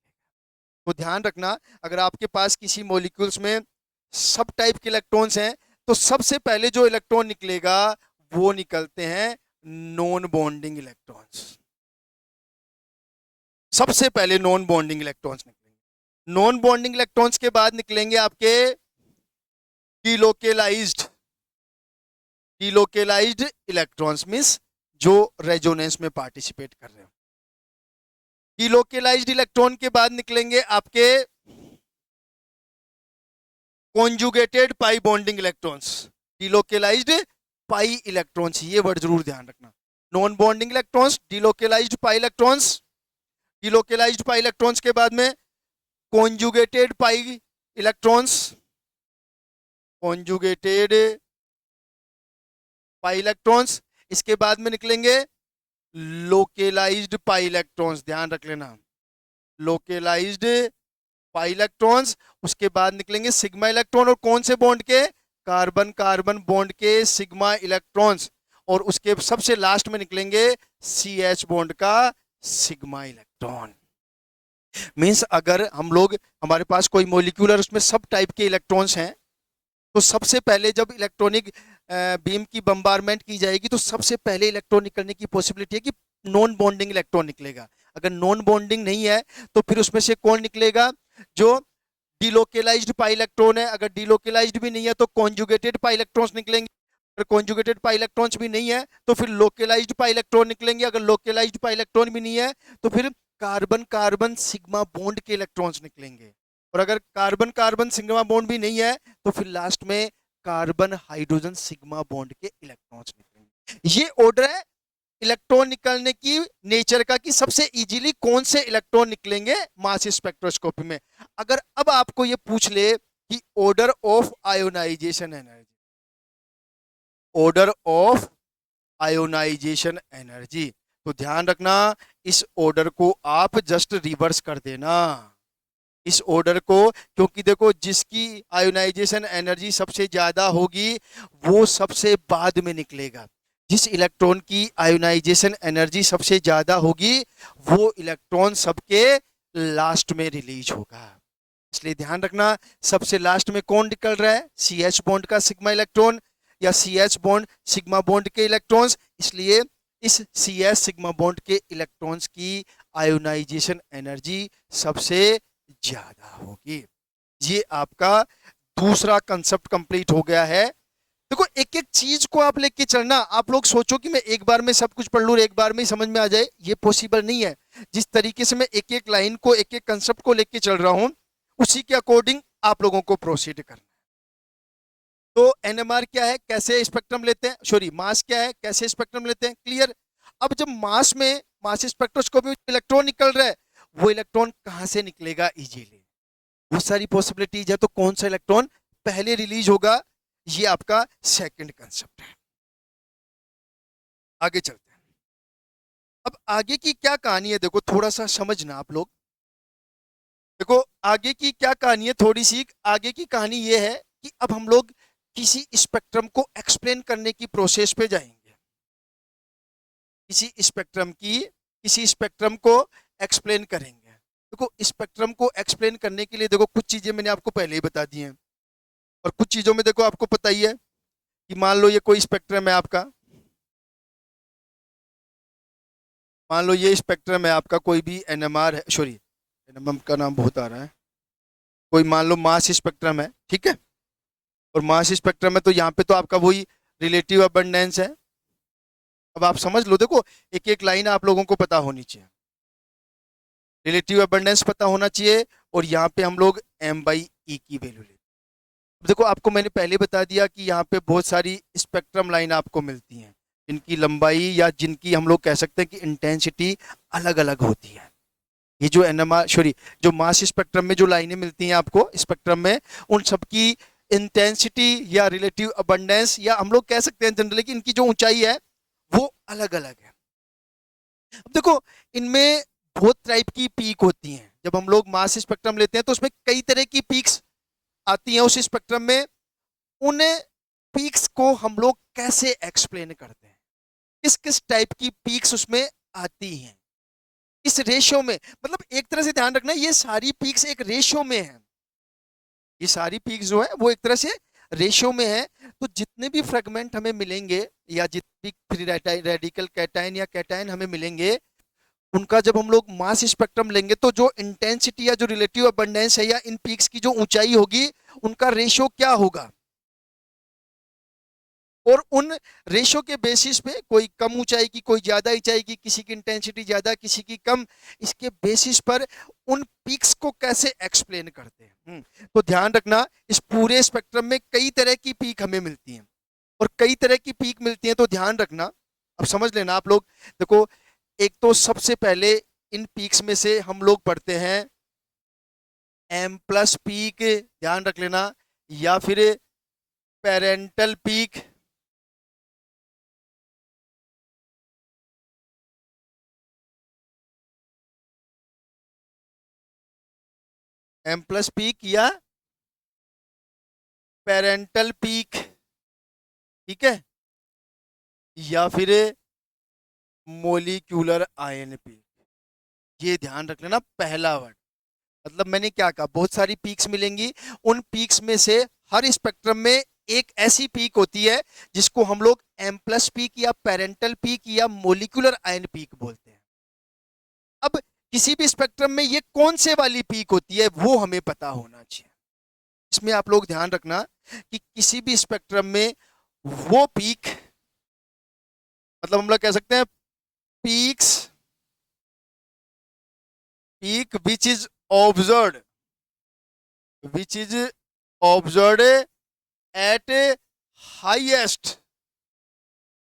S1: तो ध्यान रखना, अगर आपके पास किसी मॉलिक्यूल्स में सब टाइप के इलेक्ट्रॉन्स हैं, तो सबसे पहले जो इलेक्ट्रॉन निकलेगा वो निकलते हैं नॉन बॉन्डिंग इलेक्ट्रॉन्स। सबसे पहले नॉन बॉन्डिंग इलेक्ट्रॉन्स निकलेंगे, नॉन बॉन्डिंग इलेक्ट्रॉन्स के बाद निकलेंगे आपके डिलोकेलाइज्ड, डिलोकेलाइज्ड इलेक्ट्रॉन्स मींस जो रेजोनेंस में पार्टिसिपेट कर रहे हो। डिलोकेलाइज्ड इलेक्ट्रॉन के बाद निकलेंगे आपके conjugated pi bonding electrons, delocalized pi electrons, ये वर्ड जरूर ध्यान रखना। Non bonding electrons, delocalized pi electrons, delocalized pi electrons के बाद में conjugated pi electrons, conjugated pi electrons, इसके बाद में निकलेंगे लोकेलाइज्ड पाई इलेक्ट्रॉन्स, ध्यान रख लेना, लोकेलाइज्ड पाई इलेक्ट्रॉन्स। उसके बाद निकलेंगे सिग्मा इलेक्ट्रॉन, और कौन से बॉन्ड के? कार्बन कार्बन बॉन्ड के सिग्मा इलेक्ट्रॉन्स। और उसके सबसे लास्ट में निकलेंगे CH बॉन्ड का सिग्मा इलेक्ट्रॉन। मींस अगर हम लोग, हमारे पास कोई मॉलिक्यूलर उसमें सब टाइप के इलेक्ट्रॉन्स हैं, तो सबसे पहले जब इलेक्ट्रॉनिक बीम की बम्बारमेंट की जाएगी तो सबसे पहले इलेक्ट्रॉन निकलने की पॉसिबिलिटी है कि नॉन बॉन्डिंग इलेक्ट्रॉन निकलेगा। अगर नॉन बॉन्डिंग नहीं है तो फिर उसमें से कौन निकलेगा? जो डिलोकेलाइज्ड पाई इलेक्ट्रॉन है। अगर डिलोकेलाइज्ड भी नहीं है तो कॉन्जुगेटेड पाई इलेक्ट्रॉन्स निकलेंगे। अगर कॉन्जुगेटेड पाई इलेक्ट्रॉन्स भी नहीं है तो फिर लोकेलाइज्ड पाई इलेक्ट्रॉन निकलेंगे। अगर लोकेलाइज्ड पाई इलेक्ट्रॉन भी नहीं है तो फिर कार्बन कार्बन सिग्मा बॉन्ड के इलेक्ट्रॉन्स निकलेंगे। और अगर कार्बन कार्बन सिग्मा बॉन्ड भी नहीं है तो फिर लास्ट में कार्बन हाइड्रोजन सिग्मा बॉन्ड के इलेक्ट्रॉन्स निकलेंगे। ये ऑर्डर है इलेक्ट्रॉन निकलने की नेचर का, कि सबसे इजीली कौन से इलेक्ट्रॉन निकलेंगे मास स्पेक्ट्रोस्कोपी में। अगर अब आपको ये पूछ ले कि order of ionisation energy, order of ionisation energy. तो ध्यान रखना, इस ऑर्डर को आप जस्ट रिवर्स कर देना, इस ऑर्डर को, क्योंकि देखो जिसकी आयोनाइजेशन एनर्जी सबसे ज्यादा होगी वो सबसे बाद में निकलेगा। जिस इलेक्ट्रॉन की आयोनाइजेशन एनर्जी सबसे ज्यादा होगी वो इलेक्ट्रॉन सबके लास्ट में रिलीज होगा। इसलिए ध्यान रखना, सबसे लास्ट में कौन निकल रहा है, सी एच बॉन्ड का सिग्मा इलेक्ट्रॉन या C H bond sigma bond के इलेक्ट्रॉन्स। इसलिए इस सी एच सिग्मा बॉन्ड के इलेक्ट्रॉन्स की आयोनाइजेशन एनर्जी सबसे ज्यादा होगी। ये आपका दूसरा कंसेप्ट कंप्लीट हो गया है। देखो एक एक चीज को आप लेके चलना, आप लोग सोचो कि मैं एक बार में सब कुछ पढ़ लूं और एक बार में ही समझ में आ जाए, ये पॉसिबल नहीं है। जिस तरीके से मैं एक एक लाइन को, एक एक कंसेप्ट को लेके चल रहा हूं, उसी के अकॉर्डिंग आप लोगों को प्रोसीड करना है। तो एनएमआर क्या है, कैसे स्पेक्ट्रम लेते हैं, सॉरी मास क्या है, कैसे स्पेक्ट्रम लेते हैं, क्लियर। अब जब मास में, मास स्पेक्ट्रोस्कोपी में इलेक्ट्रॉन निकल रहा है, वो इलेक्ट्रॉन कहां से निकलेगा इजीली, बहुत सारी पॉसिबिलिटीज है। तो कौन सा इलेक्ट्रॉन पहले रिलीज होगा, ये आपका सेकंड कंसेप्ट है। आगे चलते हैं। अब आगे की क्या कहानी है, देखो थोड़ा सा समझना आप लोग। देखो आगे की क्या कहानी है, थोड़ी सी आगे की कहानी ये है कि अब हम लोग किसी स्पेक्ट्रम को एक्सप्लेन करने की प्रोसेस पे जाएंगे। किसी स्पेक्ट्रम को एक्सप्लेन करेंगे। देखो स्पेक्ट्रम को एक्सप्लेन करने के लिए देखो कुछ चीजें मैंने आपको पहले ही बता दी हैं, और कुछ चीजों में देखो आपको पता ही है कि मान लो ये कोई स्पेक्ट्रम है आपका, मान लो ये स्पेक्ट्रम है आपका, कोई भी एनएमआर है, सॉरी एनएमएम का नाम बहुत आ रहा है, कोई मान लो मास स्पेक्ट्रम है, ठीक है। और मास स्पेक्ट्रम है तो यहाँ पे तो आपका वही रिलेटिव अबंडेंस है। अब आप समझ लो, देखो एक एक लाइन आप लोगों को पता होनी चाहिए, रिलेटिव अबंडेंस पता होना चाहिए, और यहाँ पे हम लोग m बाई ई की वैल्यू लेते हैं। देखो आपको मैंने पहले बता दिया कि यहाँ पे बहुत सारी स्पेक्ट्रम लाइन आपको मिलती हैं, जिनकी लंबाई या जिनकी हम लोग कह सकते हैं कि इंटेंसिटी अलग अलग होती है। ये जो एनएमआर, सॉरी जो मास स्पेक्ट्रम में जो लाइनें मिलती हैं आपको स्पेक्ट्रम में, उन सबकी इंटेंसिटी या रिलेटिव अबंडेंस, या हम लोग कह सकते हैं जनरली कि इनकी जो ऊंचाई है वो अलग अलग है। अब देखो इनमें बहुत टाइप की पीक होती हैं। जब हम लोग मास स्पेक्ट्रम लेते हैं तो उसमें कई तरह की पीक्स आती हैं उस स्पेक्ट्रम में। उन पीक्स को हम लोग कैसे एक्सप्लेन करते हैं, किस किस टाइप की पीक्स उसमें आती हैं, इस रेशियो में, मतलब एक तरह से ध्यान रखना ये सारी पीक्स एक रेशियो में है। ये सारी पीक्स जो है वो एक तरह से रेशियो में है। तो जितने भी फ्रेगमेंट हमें मिलेंगे, या जितने भी फ्री रेडिकल कैटायन या कैटायन हमें मिलेंगे, उनका जब हम लोग मास स्पेक्ट्रम लेंगे तो जो इंटेंसिटी या जो रिलेटिव अबंडेंस है या इन पीक्स की जो ऊंचाई होगी, उनका रेशियो क्या होगा, और उन रेशियो के बेसिस पे कोई कम ऊंचाई की, कोई ज्यादा ऊंचाई की, किसी की इंटेंसिटी ज्यादा, किसी की कम, इसके बेसिस पर उन पीक्स को कैसे एक्सप्लेन करते हैं। तो ध्यान रखना, इस पूरे स्पेक्ट्रम में कई तरह की पीक हमें मिलती हैं, और कई तरह की पीक मिलती हैं। तो ध्यान रखना, अब समझ लेना आप लोग। देखो एक तो सबसे पहले इन पीक्स में से हम लोग पढ़ते हैं एम प्लस पीक, ध्यान रख लेना, या फिर parental peak, M plus peak या पेरेंटल पीक, ठीक है, या फिर मोलिक्यूलर आयन पीक। ये ध्यान रख लेना पहला वर्ड। मतलब मैंने क्या कहा, बहुत सारी पीक्स मिलेंगी, उन पीक्स में से हर स्पेक्ट्रम में एक ऐसी पीक होती है जिसको हम लोग एम प्लस पीक या पेरेंटल पीक या मोलिकुलर आयन पीक बोलते हैं। अब किसी भी स्पेक्ट्रम में ये कौन से वाली पीक होती है वो हमें पता होना चाहिए। इसमें आप लोग ध्यान रखना कि किसी भी स्पेक्ट्रम में वो पीक, मतलब हम लोग कह सकते हैं peaks, peak which is observed at highest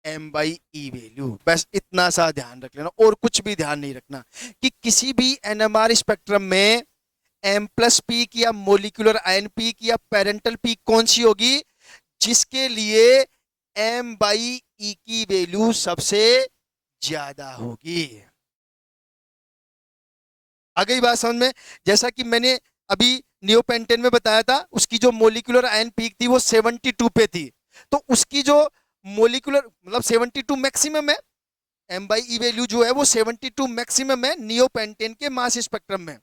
S1: M by E value. बस इतना सा ध्यान रख लेना, और कुछ भी ध्यान नहीं रखना कि किसी भी एनएमआर स्पेक्ट्रम में एम प्लस पीक या मोलिकुलर आयन पीक या पेरेंटल पीक कौन सी होगी, जिसके लिए m बाई ई की वैल्यू सबसे ज्यादा होगी। आ गई बात समझ में? जैसा कि मैंने अभी नियोपेंटेन में बताया था, उसकी जो मोलिकुलर आयन पीक थी वो 72 पे थी, तो उसकी जो मोलिकुलर मतलब 72 मैक्सिमम है, एम बाई ई वैल्यू जो है वो 72 मैक्सिमम है नियोपेंटेन के मास स्पेक्ट्रम में।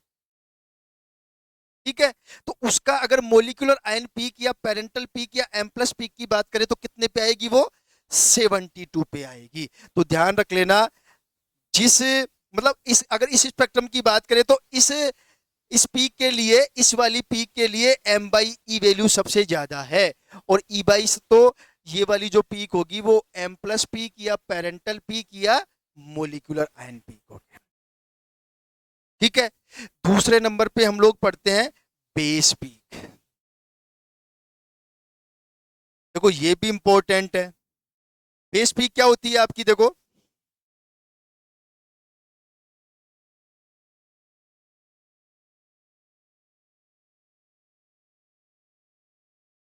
S1: ठीक है, तो उसका अगर मोलिकुलर आयन पीक या पेरेंटल पीक या एम प्लस पीक की बात करें तो कितने पे आएगी वो? 72 पे आएगी। तो ध्यान रख लेना, जिस मतलब इस अगर इस स्पेक्ट्रम की बात करें तो इस पीक के लिए, इस वाली पीक के लिए एम बाई ई वैल्यू सबसे ज्यादा है, और ई बाई तो ये वाली जो पीक होगी वो एम प्लस पीक या पेरेंटल पीक या मोलिकुलर आयन पीक होगी। ठीक है, दूसरे नंबर पे हम लोग पढ़ते हैं बेस पीक। देखो ये भी इंपॉर्टेंट है। बेस पीक क्या होती है आपकी? देखो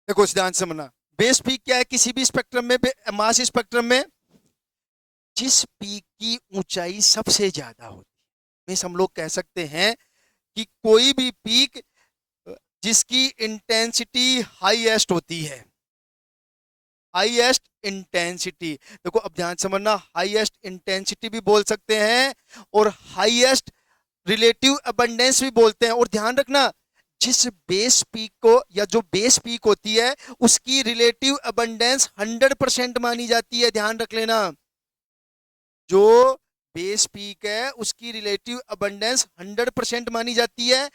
S1: देखो ध्यान से समझना, बेस पीक क्या है? किसी भी स्पेक्ट्रम में, मास स्पेक्ट्रम में जिस पीक की ऊंचाई सबसे ज्यादा होती है, मीन्स हम लोग कह सकते हैं कि कोई भी पीक जिसकी इंटेंसिटी हाईएस्ट होती है, हाईएस्ट इंटेंसिटी। देखो अब ध्यान समझना, हाईएस्ट इंटेंसिटी भी बोल सकते हैं और हाईएस्ट रिलेटिव अबंडेंस भी बोलते हैं। और ध्यान रखना, जिस बेस पीक को या जो बेस पीक होती है उसकी रिलेटिव अबंडेंस 100% मानी जाती है। ध्यान रख लेना, जो बेस पीक है उसकी रिलेटिव अबंडेंस 100% मानी जाती है,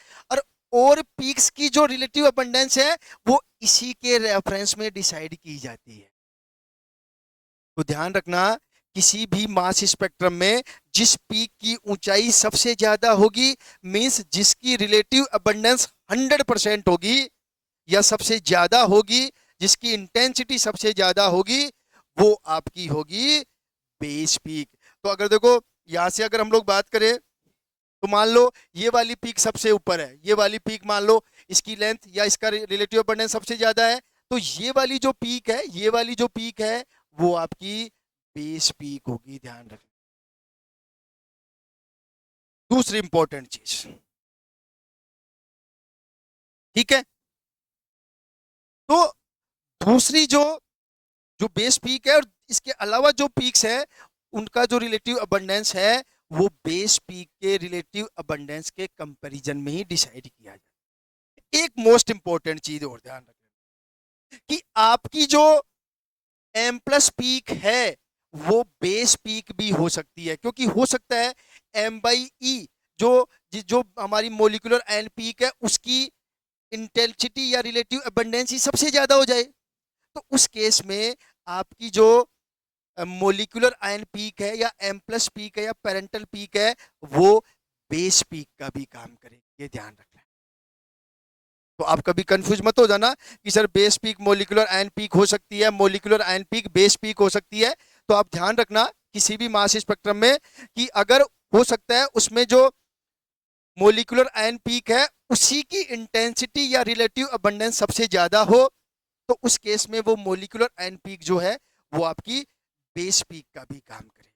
S1: और पीक्स की जो रिलेटिव अबंडेंस है वो इसी के रेफरेंस में डिसाइड की जाती है। तो ध्यान रखना, किसी भी मास स्पेक्ट्रम में जिस पीक की ऊंचाई सबसे ज्यादा होगी, मींस जिसकी रिलेटिव अबंडेंस 100% होगी या सबसे ज्यादा होगी, जिसकी इंटेंसिटी सबसे ज्यादा होगी, वो आपकी होगी बेस पीक। तो अगर देखो यहां से अगर हम लोग बात करें तो मान लो ये वाली पीक सबसे ऊपर है, ये वाली पीक मान लो इसकी लेंथ या इसका रिलेटिव अबंडेंस सबसे ज्यादा है, तो ये वाली जो पीक है, ये वाली जो पीक है वो आपकी बेस पीक होगी। ध्यान रखना। दूसरी इंपॉर्टेंट चीज, ठीक है, तो दूसरी जो जो बेस पीक है और इसके अलावा जो पीक्स है उनका जो रिलेटिव अबंडेंस है वो बेस पीक के रिलेटिव अबंडेंस के कंपैरिजन में ही डिसाइड किया जाए। एक मोस्ट इंपॉर्टेंट चीज और ध्यान रखना कि आपकी जो एम प्लस पीक है वो बेस पीक भी हो सकती है, क्योंकि हो सकता है एम बाई ई जो जो हमारी मोलिकुलर आयन पीक है उसकी इंटेंसिटी या रिलेटिव अबंडेंस सबसे ज्यादा हो जाए, तो उस केस में आपकी जो मोलिकुलर आयन पीक है या एम प्लस पीक है या पेरेंटल पीक है वो बेस पीक का भी काम करेगी। ये ध्यान रखना है। तो आप कभी कंफ्यूज मत हो जाना कि sir base peak molecular ion peak हो सकती है, molecular ion peak base peak हो सकती है। तो आप ध्यान रखना किसी भी मास स्पेक्ट्रम में कि अगर हो सकता है उसमें जो मोलिकुलर आयन पीक है उसी की इंटेंसिटी या रिलेटिव अबंडेंस सबसे ज्यादा हो, तो उस केस में वो मोलिकुलर आयन पीक जो है वो आपकी बेस पीक का भी काम करे।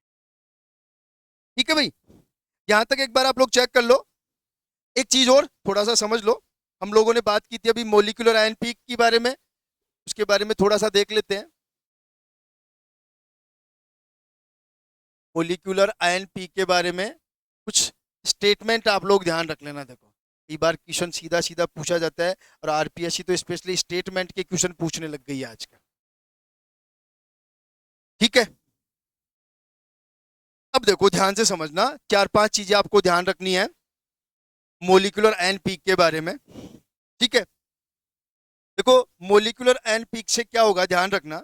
S1: ठीक है भाई, यहां तक एक बार आप लोग चेक कर लो। एक चीज और थोड़ा सा समझ लो, हम लोगों ने बात की थी अभी मोलिकुलर आयन पीक के बारे में, उसके बारे में थोड़ा सा देख लेते हैं। मोलिकुलर आयन पीक के बारे में कुछ स्टेटमेंट आप लोग ध्यान रख लेना। देखो कई बार क्वेश्चन सीधा सीधा पूछा जाता है और आरपीएससी तो स्पेशली स्टेटमेंट के क्वेश्चन पूछने लग गई है आजकल। ठीक है, अब देखो ध्यान से समझना, चार पांच चीजें आपको ध्यान रखनी है मोलिकुलर आयन पीक के बारे में। ठीक है, देखो मोलिकुलर आयन पीक से क्या होगा, ध्यान रखना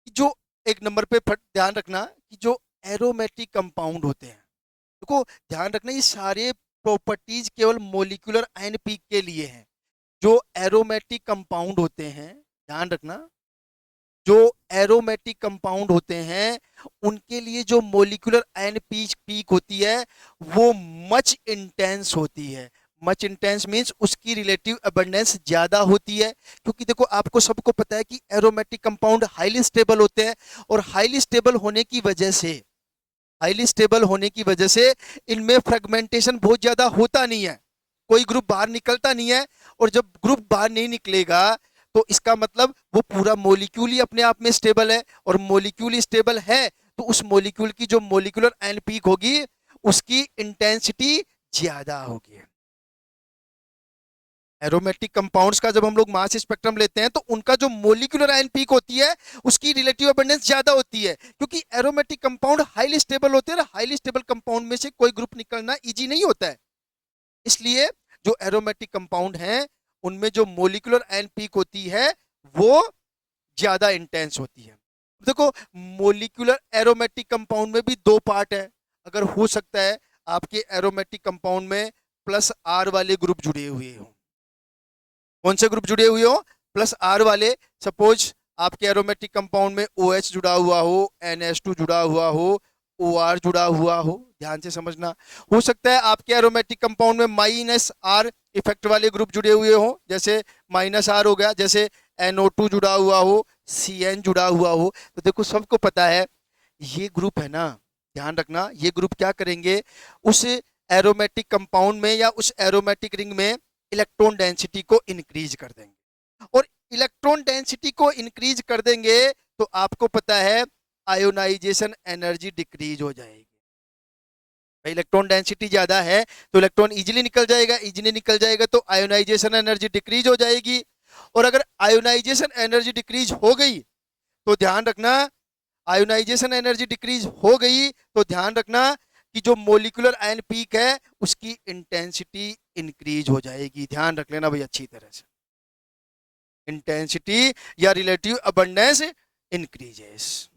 S1: कि जो एक नंबर पे ध्यान रखना कि जो एरोमेटिक कंपाउंड होते हैं, देखो ध्यान रखना ये सारे प्रॉपर्टीज केवल मोलिकुलर आयन पीक के लिए हैं। जो एरोमेटिक कंपाउंड होते हैं, ध्यान रखना, जो एरोमेटिक कंपाउंड होते हैं उनके लिए जो मोलिकुलर आयन पीक पीक होती है वो मच इंटेंस होती है, मच इंटेंस मीन्स उसकी रिलेटिव अबंडेंस ज्यादा होती है, क्योंकि देखो आपको सबको पता है कि एरोमेटिक कंपाउंड हाईली स्टेबल होते हैं, और हाईली स्टेबल होने की वजह से इनमें फ्रेगमेंटेशन बहुत ज्यादा होता नहीं है, कोई ग्रुप बाहर निकलता नहीं है। और जब ग्रुप बाहर नहीं निकलेगा तो इसका मतलब वो पूरा मॉलिक्यूल ही अपने आप में स्टेबल है, और मॉलिक्यूल स्टेबल है तो उस मॉलिक्यूल की जो मॉलिक्यूलर आयन पीक होगी उसकी इंटेंसिटी ज्यादा होगी। एरोमेटिक कंपाउंड्स का जब हम लोग मास स्पेक्ट्रम लेते हैं तो उनका जो मोलिकुलर आयन पीक होती है उसकी रिलेटिव अबंडेंस ज्यादा होती है, क्योंकि एरोमेटिक कंपाउंड हाईली स्टेबल होते हैं, हाईली स्टेबल कंपाउंड में से कोई ग्रुप निकलना इजी नहीं होता है। इसलिए जो एरोमेटिक कंपाउंड हैं उनमें जो मोलिकुलर आयन पीक होती है वो ज्यादा इंटेंस होती है। देखो मोलिकुलर एरोमेटिक कंपाउंड में भी दो पार्ट है, अगर हो सकता है आपके एरोमेटिक कंपाउंड में प्लस आर वाले ग्रुप जुड़े हुए हो। कौन से ग्रुप जुड़े हुए हो? प्लस आर वाले। सपोज आपके एरोमेटिक कंपाउंड में OH जुड़ा हुआ हो, NH2 जुड़ा हुआ हो, OR जुड़ा हुआ हो, ध्यान से समझना। हो सकता है आपके एरोमेटिक कंपाउंड में माइनस आर इफेक्ट वाले ग्रुप जुड़े हुए हो, जैसे माइनस आर हो गया, जैसे NO2 जुड़ा हुआ हो, CN जुड़ा हुआ हो। तो देखो सबको पता है ये ग्रुप है ना, ध्यान रखना, ये ग्रुप क्या करेंगे, उस एरोमेटिक कंपाउंड में या उस एरोमेटिक रिंग में इलेक्ट्रॉन डेंसिटी को इंक्रीज कर देंगे, और इलेक्ट्रॉन डेंसिटी को इंक्रीज कर देंगे तो आपको पता है आयोनाइजेशन एनर्जी डिक्रीज हो जाएगी। भाई इलेक्ट्रॉन डेंसिटी ज्यादा है तो इलेक्ट्रॉन इजीली निकल जाएगा, इजीली निकल जाएगा तो आयोनाइजेशन एनर्जी डिक्रीज हो जाएगी। और अगर आयोनाइजेशन एनर्जी डिक्रीज हो गई तो ध्यान रखना, आयोनाइजेशन एनर्जी डिक्रीज हो गई तो ध्यान रखना कि जो मोलिकुलर आयन पीक है उसकी इंटेंसिटी इंक्रीज हो जाएगी। ध्यान रख लेना भाई अच्छी तरह से, इंटेंसिटी या रिलेटिव अबंडेंस इंक्रीजेस,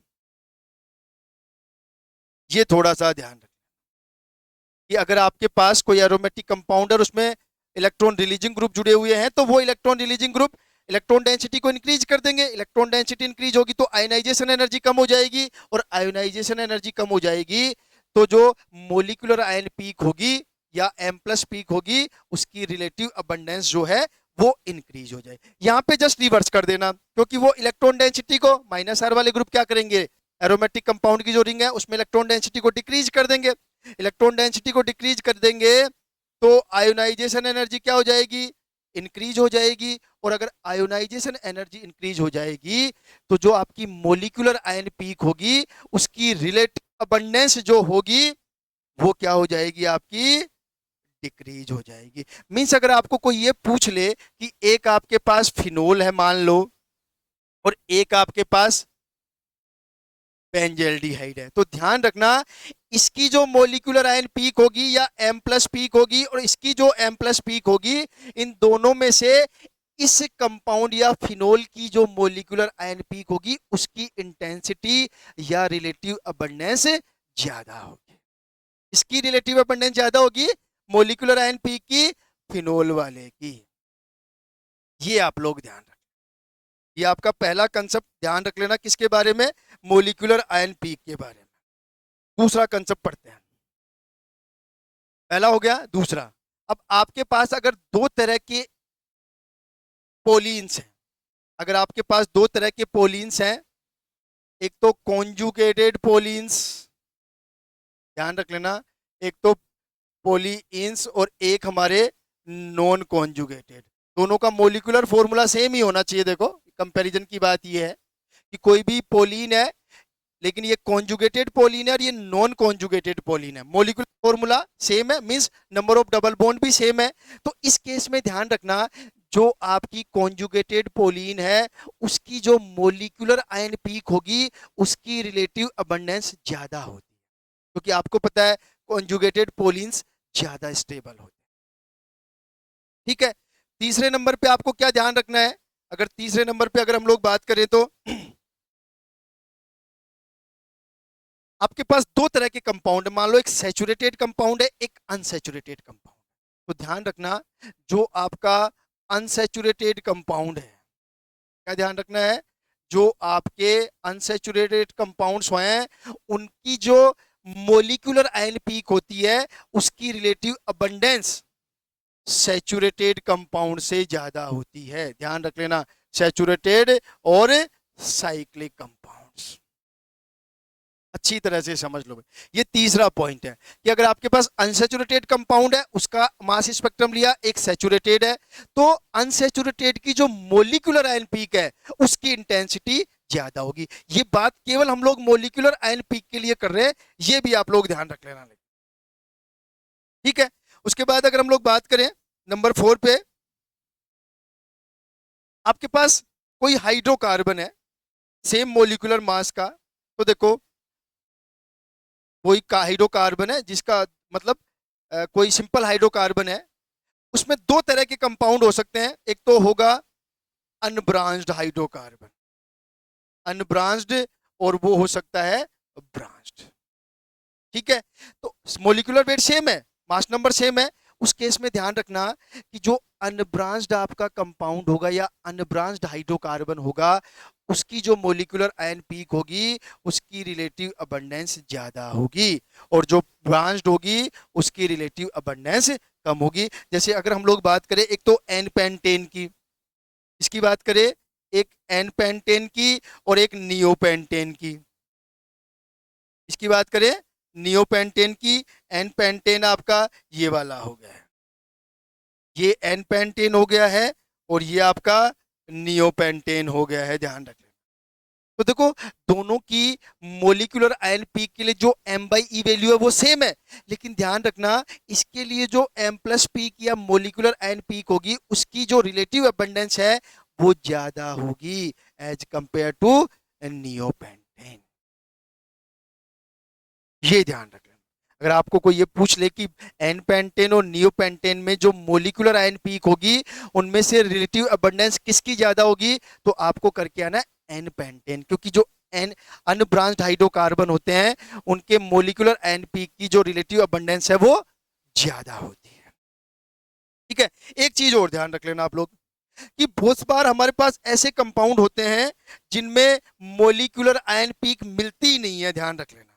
S1: ये थोड़ा सा ध्यान रखना कि अगर आपके पास कोई एरोमेटिक कंपाउंड है और उसमें इलेक्ट्रॉन रिलीजिंग ग्रुप जुड़े हुए हैं तो वो electron releasing group electron density को इंक्रीज कर देंगे। इलेक्ट्रॉन डेंसिटी इंक्रीज होगी तो आयोनाइजेशन एनर्जी कम हो जाएगी, और आयोनाइजेशन एनर्जी कम हो जाएगी तो जो मोलिकुलर आयन पीक होगी या M प्लस पीक होगी उसकी रिलेटिव अबंडेंस जो है वो इंक्रीज हो जाए। यहाँ पे जस्ट रिवर्स कर देना, क्योंकि वो इलेक्ट्रॉन डेंसिटी को माइनस आर वाले ग्रुप क्या करेंगे, एरोमेटिक कंपाउंड की जो रिंग है उसमें इलेक्ट्रॉन डेंसिटी को डिक्रीज कर देंगे। इलेक्ट्रॉन डेंसिटी को डिक्रीज कर देंगे तो आयोनाइजेशन एनर्जी क्या हो जाएगी, इंक्रीज हो जाएगी। और अगर आयोनाइजेशन एनर्जी इंक्रीज हो जाएगी तो जो आपकी मोलिकुलर आयन पीक होगी उसकी रिलेटिव अबंडेंस जो होगी वो क्या हो जाएगी, आपकी डिक्रीज हो जाएगी। मींस अगर आपको कोई ये पूछ ले कि एक आपके पास फिनोल है मान लो और एक आपके पास बेंजल्डिहाइड है, तो ध्यान रखना इसकी जो मोलिकुलर आयन पीक होगी या M प्लस पीक होगी और इसकी जो M प्लस पीक होगी, इन दोनों में से इस कंपाउंड या फिनोल की जो मोलिकुलर आयन पीक होगी उसकी इंटेंसिटी या रिलेटिव अबंडेंस ज्यादा होगी। इसकी रिलेटिव अबंडेंस ज्यादा होगी मोलिकुलर आयन पीक की फिनोल वाले की। ये आप लोग ध्यान रखें, ये आपका पहला कंसेप्ट ध्यान रख लेना, किसके बारे में, मोलिकुलर आयन पीक के बारे में। दूसरा कंसेप्ट पढ़ते हैं, पहला हो गया, दूसरा। अब आपके पास अगर दो तरह के पोलीन्स हैं, अगर आपके पास दो तरह के पोलीन्स हैं, एक तो कॉन्जुगेटेड पोलीन्स, ध्यान रख लेना, एक तो पोलीइंस और एक हमारे नॉन कॉन्जुगेटेड, दोनों का मोलिकुलर फॉर्मूला सेम ही होना चाहिए। देखो कंपैरिजन की बात ये है कि कोई भी पोलीन है लेकिन ये कॉन्जुगेटेड पोलीन है और ये नॉन कॉन्जुगेटेड पोलीन है, मोलिकुलर फॉर्मूला सेम है, means number of double bond भी सेम है। तो इस केस में ध्यान रखना जो आपकी कॉन्जुगेटेड पोलीन है उसकी जो मोलिकुलर आयन पीक होगी उसकी रिलेटिव अबंडेंस ज्यादा होती है, क्योंकि आपको पता है कॉन्जुगेटेड पोलीन्स ज्यादा स्टेबल होते हैं। ठीक है, तीसरे नंबर पे आपको क्या ध्यान रखना है, अगर तीसरे नंबर पे अगर हम लोग बात करें तो आपके पास दो तरह के कंपाउंड, मान लो एक सैचुरेटेड कंपाउंड है एक अनसैचुरेटेड कंपाउंड। तो ध्यान रखना जो आपका अनसैचुरेटेड कंपाउंड है, क्या ध्यान रखना है, जो आपके अनसैचुरेटेड कंपाउंड्स हैं उनकी जो मोलिकुलर आयन पीक होती है उसकी रिलेटिव अबंडेंस सैचुरेटेड कंपाउंड से ज्यादा होती है। ध्यान रख लेना, सैचुरेटेड और साइक्लिक कंपाउंड्स। अच्छी तरह से समझ लो। ये तीसरा पॉइंट है कि अगर आपके पास अनसैचुरेटेड कंपाउंड है, उसका मास स्पेक्ट्रम लिया, एक सैचुरेटेड है, तो अनसैचुरेटेड की जो मोलिकुलर आयन पीक है उसकी इंटेंसिटी ज्यादा होगी। ये बात केवल हम लोग मोलिकुलर आयन पीक के लिए कर रहे हैं, ये भी आप लोग ध्यान रख लेना। ठीक है। उसके बाद अगर हम लोग बात करें नंबर 4 पे, आपके पास कोई हाइड्रोकार्बन है सेम मोलिकुलर मास का, तो देखो कोई हाइड्रोकार्बन है जिसका मतलब कोई सिंपल हाइड्रोकार्बन है, उसमें दो तरह के कंपाउंड हो सकते हैं। एक तो होगा अनब्रांच्ड हाइड्रोकार्बन, अनब्रांच्ड, और वो हो सकता है ब्रांच्ड। ठीक है। तो मोलिकुलर वेट सेम है, मास नंबर सेम है। उस केस में ध्यान रखना कि जो अनब्रांच्ड आपका कंपाउंड होगा या अनब्रांच्ड हाइड्रोकार्बन होगा, उसकी जो मोलिकुलर आयन पीक होगी उसकी रिलेटिव अबंडेंस ज्यादा होगी, और जो ब्रांच्ड होगी उसकी रिलेटिव अबंडेंस कम होगी। जैसे अगर हम लोग बात करें एक तो एन पेंटेन की, इसकी बात करें एक एन पेंटेन की और एक नियोपेंटेन की, इसकी बात करें नियोपेंटेन की, एन पेंटेन आपका ये वाला हो गया है, ये एन पेंटेन हो गया है, और ये आपका नियोपेंटेन हो गया है। ध्यान रखें। तो देखो दोनों की मोलिकुलर आयन पीक के लिए जो m बाई ई वैल्यू है वो सेम है, लेकिन ध्यान रखना इसके लिए जो m प्लस पीक या मोलिकुलर आयन पीक होगी उसकी जो रिलेटिव अबंडेंस है वो ज्यादा होगी एज कंपेयर टू नियोपेंटेन। ये ध्यान रख लेना। अगर आपको कोई ये पूछ ले कि एन पेंटेन और नियोपेंटेन में जो मोलिकुलर आयन पीक होगी उनमें से रिलेटिव अबंडेंस किसकी ज्यादा होगी, तो आपको करके आना एन पेंटेन, क्योंकि जो एन अनब्रांच्ड हाइड्रोकार्बन होते हैं उनके मोलिकुलर आयन पीक की जो रिलेटिव अबंडेंस है वो ज्यादा होती है। ठीक है। एक चीज और ध्यान रख लेना आप लोग कि बहुत बार हमारे पास ऐसे कंपाउंड होते हैं जिनमें मोलिकुलर आयन पीक मिलती ही नहीं है। ध्यान रख लेना।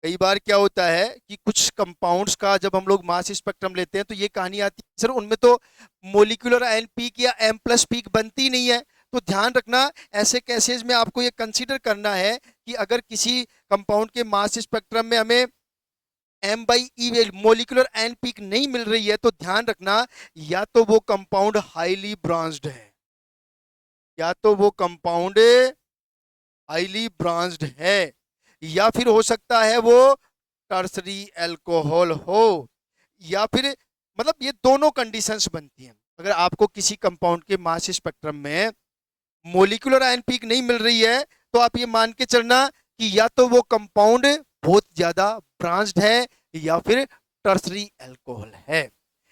S1: कई बार क्या होता है कि कुछ कंपाउंड्स का जब हम लोग मास स्पेक्ट्रम लेते हैं तो ये कहानी आती है सर उनमें तो मोलिकुलर आयन पीक या एम प्लस पीक बनती नहीं है। तो ध्यान रखना ऐसे केसेस में आपको ये कंसीडर करना है कि अगर किसी कंपाउंड के मास स्पेक्ट्रम में हमें M by E molecular ion peak नहीं मिल रही है, तो ध्यान रखना या तो वो कंपाउंड हाईली ब्रांच्ड है, या तो वो कंपाउंड हाईली ब्रांच्ड है, या फिर हो सकता है वो टर्सरी अल्कोहल हो, या फिर मतलब ये दोनों कंडीशंस बनती हैं। अगर आपको किसी कंपाउंड के मास स्पेक्ट्रम में मोलिकुलर आयन पीक नहीं मिल रही है तो आप ये मान के चलना कि या तो वो कंपाउंड बहुत ज्यादा ब्रांच्ड है या फिर टर्सरी अल्कोहल है।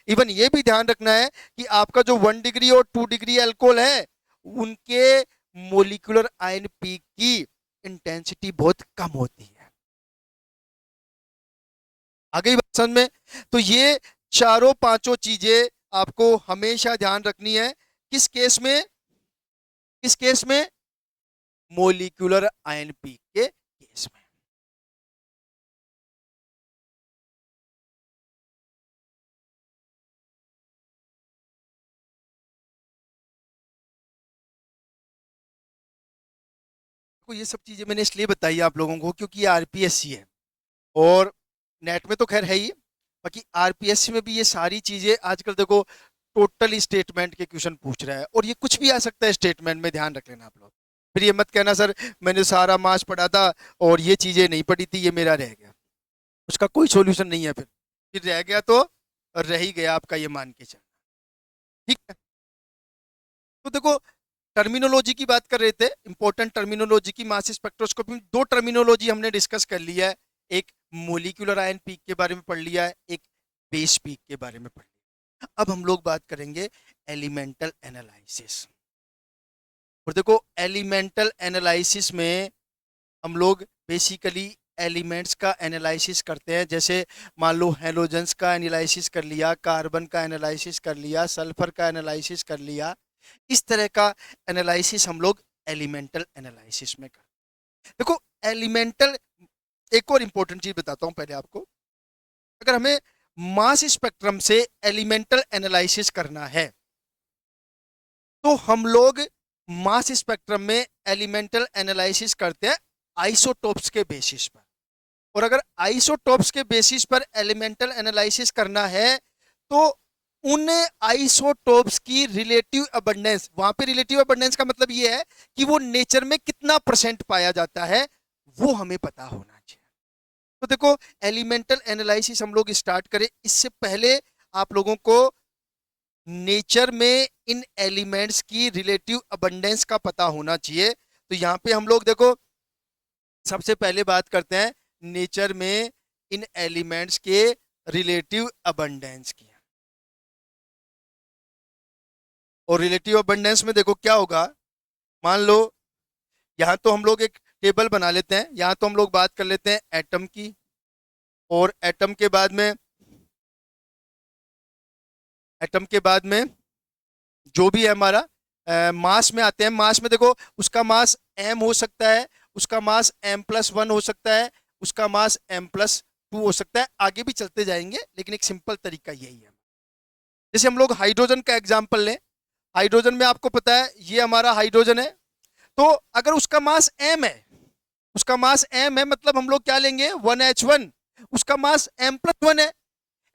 S1: इवन ये भी ध्यान रखना है कि आपका जो 1 डिग्री और 2 डिग्री अल्कोहल है उनके मोलिकुलर आयन पीक की इंटेंसिटी बहुत कम होती है। आ गई बात समझ में? तो ये चारों पांचों चीजें आपको हमेशा ध्यान रखनी है। किस केस में? किस केस में? मोलिकुलर आयन पीक के केस में। तो ये सब चीजें मैंने इसलिए बताई आप लोगों को क्योंकि ये आरपीएससी है, और नेट में तो खैर है ही, बाकी आरपीएससी में भी ये सारी चीजें आजकल देखो टोटल स्टेटमेंट के क्वेश्चन पूछ रहा है, और ये कुछ भी आ सकता है स्टेटमेंट में। ध्यान रख लेना आप लोग। फिर ये मत कहना सर मैंने सारा मास पढ़ा था और ये चीजें नहीं पढ़ी थी, ये मेरा रह गया। उसका कोई सॉल्यूशन नहीं है। फिर रह गया तो रह ही गया आपका, ये मान के चलना। ठीक है। तो देखो टर्मिनोलॉजी की बात कर रहे थे, इंपॉर्टेंट टर्मिनोलॉजी की मास स्पेक्ट्रोस्कोपी में दो टर्मिनोलॉजी हमने डिस्कस कर लिया है। एक मोलिकुलर आयन पीक के बारे में पढ़ लिया है, एक बेस पीक के बारे में पढ़ लिया। अब हम लोग बात करेंगे एलिमेंटल एनालिसिस। और देखो एलिमेंटल एनालिसिस में हम लोग बेसिकली एलिमेंट्स का एनालिसिस करते हैं। जैसे मान लो हेलोजेंस का एनालिसिस कर लिया, कार्बन का एनालिसिस कर लिया, सल्फर का एनालिसिस कर लिया। इस तरह का एनालिसिस हम लोग एलिमेंटल एनालिसिस में करते हैं। देखो एलिमेंटल, एक और इंपॉर्टेंट चीज बताता हूं पहले आपको। अगर हमें मास स्पेक्ट्रम से एलिमेंटल एनालिसिस करना है, तो हम लोग मास स्पेक्ट्रम में एलिमेंटल एनालिसिस करते हैं आइसोटोप्स के बेसिस पर। और अगर आइसोटोप्स के बेसिस पर एलिमेंटल एनालिसिस करना है तो उन आइसोटोप्स की रिलेटिव अबंडेंस, वहां पे रिलेटिव अबंडेंस का मतलब ये है कि वो नेचर में कितना परसेंट पाया जाता है, वो हमें पता होना चाहिए। तो देखो, एलिमेंटल एनालिसिस हम लोग स्टार्ट करें इससे पहले आप लोगों को नेचर में इन एलिमेंट्स की रिलेटिव अबंडेंस का पता होना चाहिए। तो यहां पे हम लोग देखो सबसे पहले बात करते हैं नेचर में इन एलिमेंट्स के रिलेटिव अबंडेंस की। और रिलेटिव अबंडेंस में देखो क्या होगा, मान लो यहां तो हम लोग एक टेबल बना लेते हैं, यहां तो हम लोग बात कर लेते हैं एटम की, और एटम के बाद में जो भी है हमारा मास में आते हैं। मास में देखो उसका मास m हो सकता है, उसका मास m+1 हो सकता है, उसका मास m+2 हो सकता है, आगे भी चलते जाएंगे, लेकिन एक सिंपल तरीका यही है। जैसे हम लोग हाइड्रोजन का एग्जांपल लें, हाइड्रोजन में आपको पता है ये हमारा हाइड्रोजन है, तो अगर उसका मास m है, उसका मास m है, मतलब हम लोग क्या लेंगे 1H1, उसका मास m+1 है,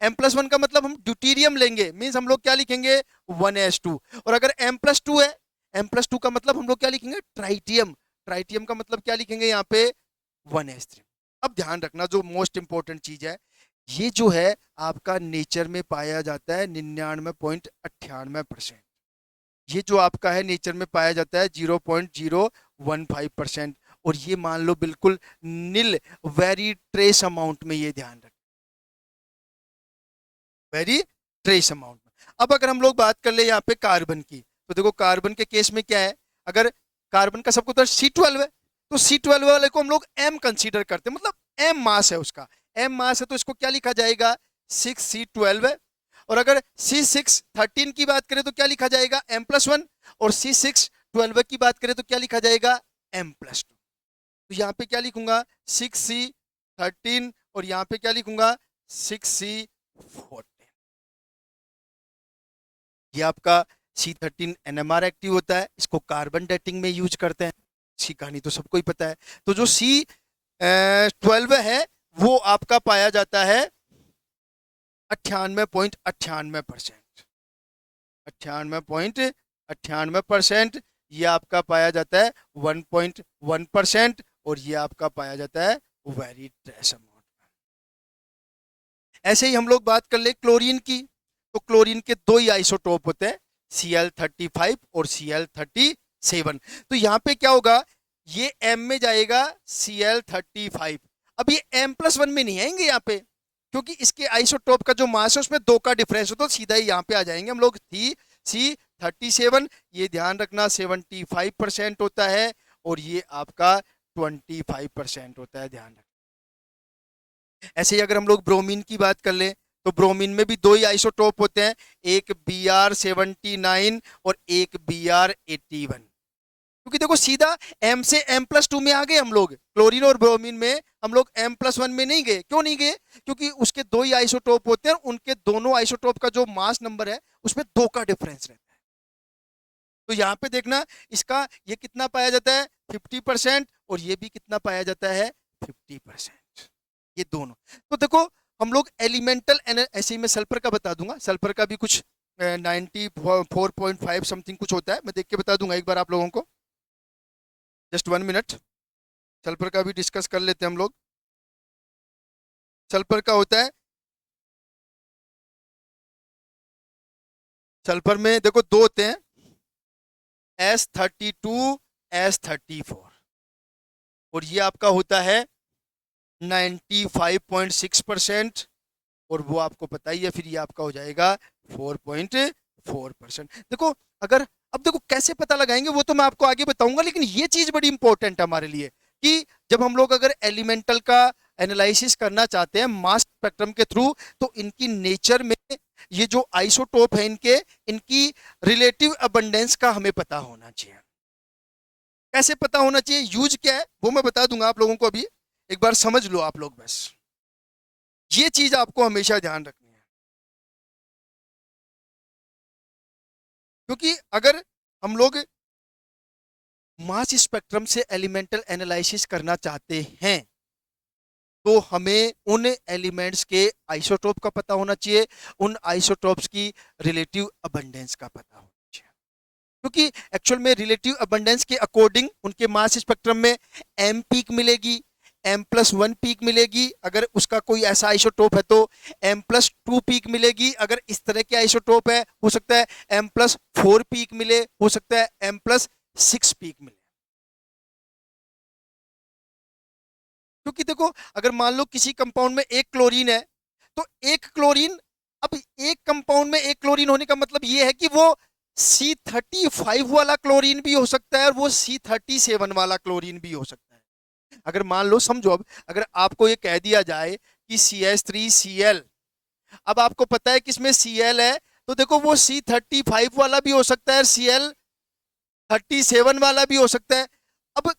S1: m+1 का मतलब हम ड्यूटीरियम लेंगे, मीन्स हम लोग क्या लिखेंगे 1H2। और अगर m+2 है, m+2 का मतलब हम लोग क्या लिखेंगे ट्राइटियम, ट्राइटियम का मतलब क्या लिखेंगे यहाँ पे 1H3। अब ध्यान रखना जो मोस्ट इंपॉर्टेंट चीज है, ये जो है आपका नेचर में पाया जाता है 99.98%, ये जो आपका है नेचर में पाया जाता है 0.015%, और ये मान लो बिल्कुल नील, वेरी ट्रेस अमाउंट में, ये ध्यान रखें वेरी ट्रेस अमाउंट में। अब अगर हम लोग बात कर ले यहाँ पे कार्बन की, तो देखो कार्बन के केस में क्या है, अगर कार्बन का सबको तो C12 है, तो C12 वाले को हम लोग M कंसीडर करते हैं, मतलब M मास है उसका, M मास है, तो इसको क्या लिखा जाएगा 6C12 है। और अगर C613 की बात करें तो क्या लिखा जाएगा M+1, और C612 की बात करें तो क्या लिखा जाएगा M+2। तो यहाँ पे क्या लिखूंगा 6C13, और यहाँ पे क्या लिखूंगा 6C14। ये आपका C13 NMR एक्टिव होता है, इसको कार्बन डेटिंग में यूज करते हैं, इसकी कहानी तो सबको ही पता है। तो जो C12 है वो आपका पाया जाता है 98.98%, 98.98%, ये आपका पाया जाता है 1.1%, और ये आपका पाया जाता है वेरी ट्रेस अमाउंट। ऐसे ही हम लोग बात कर ले क्लोरीन की, तो क्लोरीन के दो ही आइसोटोप होते हैं, Cl35 और Cl37। तो यहां पे क्या होगा, ये M में जाएगा Cl35, अब ये M+1 में नहीं आएंगे यहाँ पे, क्योंकि इसके आइसोटोप का जो मास है उसमें 2 का डिफरेंस होता है, तो सीधा ही यहाँ पे आ जाएंगे हम लोग C37। ये ध्यान रखना 75% होता है, और ये आपका 25% होता है, ध्यान रखना। ऐसे ही अगर हम लोग ब्रोमीन की बात कर लें, तो ब्रोमीन में भी 2 ही आइसोटोप होते हैं, एक Br79 और एक Br81। क्योंकि देखो सीधा M से M+2 में आ गए हम लोग, क्लोरीन और ब्रोमीन में हम लोग M+1 में नहीं गए। क्यों नहीं गए, क्योंकि उसके 2 ही आइसोटोप होते हैं, उनके दोनों आइसोटोप का जो मास नंबर है उसमें 2 का डिफरेंस रहता है। तो यहाँ पे देखना इसका ये कितना पाया जाता है 50%, और ये भी कितना पाया जाता है 50%, ये दोनों। तो देखो हम लोग एलिमेंटल, ऐसे ही मैं सल्फर का बता दूंगा, सल्फर का भी कुछ 94.5 समथिंग कुछ होता है, मैं देख के बता दूंगा एक बार आप लोगों को, जस्ट 1 मिनट। सल्फर का भी डिस्कस कर लेते हैं हम लोग। सल्फर का होता है, सल्फर में देखो 2 होते हैं, S32 S34, और ये आपका होता है 95.6%, और वो आपको पता ही है, फिर ये आपका हो जाएगा 4.4%। देखो अगर, अब देखो कैसे पता लगाएंगे वो तो मैं आपको आगे बताऊंगा, लेकिन ये चीज बड़ी इंपॉर्टेंट है हमारे लिए कि जब हम लोग अगर एलिमेंटल का एनालिसिस करना चाहते हैं मास स्पेक्ट्रम के थ्रू, तो इनकी नेचर में ये जो आइसोटोप है इनके, इनकी रिलेटिव अबंडेंस का हमें पता होना चाहिए। कैसे पता होना चाहिए, यूज क्या है वो मैं बता दूंगा आप लोगों को, अभी एक बार समझ लो आप लोग, बस ये चीज आपको हमेशा ध्यान रखनी है। क्योंकि अगर हम लोग मास स्पेक्ट्रम से एलिमेंटल एनालिसिस करना चाहते हैं तो हमें उन एलिमेंट्स के आइसोटोप का पता होना चाहिए, उन आइसोटोप्स की रिलेटिव अबंडेंस का पता होना चाहिए। क्योंकि एक्चुअल में रिलेटिव अबंडेंस के अकॉर्डिंग उनके मास स्पेक्ट्रम में एम पीक मिलेगी, M+1 पीक मिलेगी अगर उसका कोई ऐसा आइसोटोप है, तो M+2 पीक मिलेगी अगर इस तरह के आइसोटोप है, हो सकता है M+4 पीक मिले, हो सकता है M+6 पीक मिले। क्योंकि देखो अगर मान लो किसी कंपाउंड में एक क्लोरीन है तो एक क्लोरीन, अब एक कंपाउंड में एक क्लोरीन होने का मतलब ये है कि वो C35 वाला क्लोरीन भी हो सकता है और वो C37 वाला क्लोरीन भी हो सकता है। अगर मान लो, समझो, अब अगर आपको ये कह दिया जाए कि CH3Cl, अब आपको पता है कि इसमें Cl है, तो देखो वो C35 वाला भी हो सकता है, Cl37 वाला भी हो सकता है। अब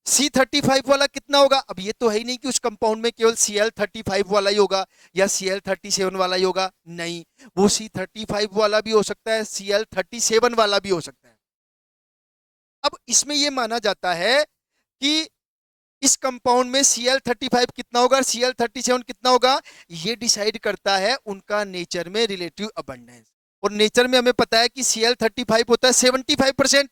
S1: C35 वाला कितना होगा? अब ये तो है ही नहीं कि उस कंपाउंड में केवल Cl35 वाला ही होगा या Cl37 वाला ही होगा, नहीं, वो C35 वाला भी हो सकता है, Cl37 वाला भी हो सकता है। अब इसमें यह माना जाता है कि इस कंपाउंड में Cl35 कितना होगा, Cl37 कितना होगा, ये डिसाइड करता है उनका नेचर में रिलेटिव अबंडेंस। और नेचर में हमें पता है कि Cl35 होता है 75%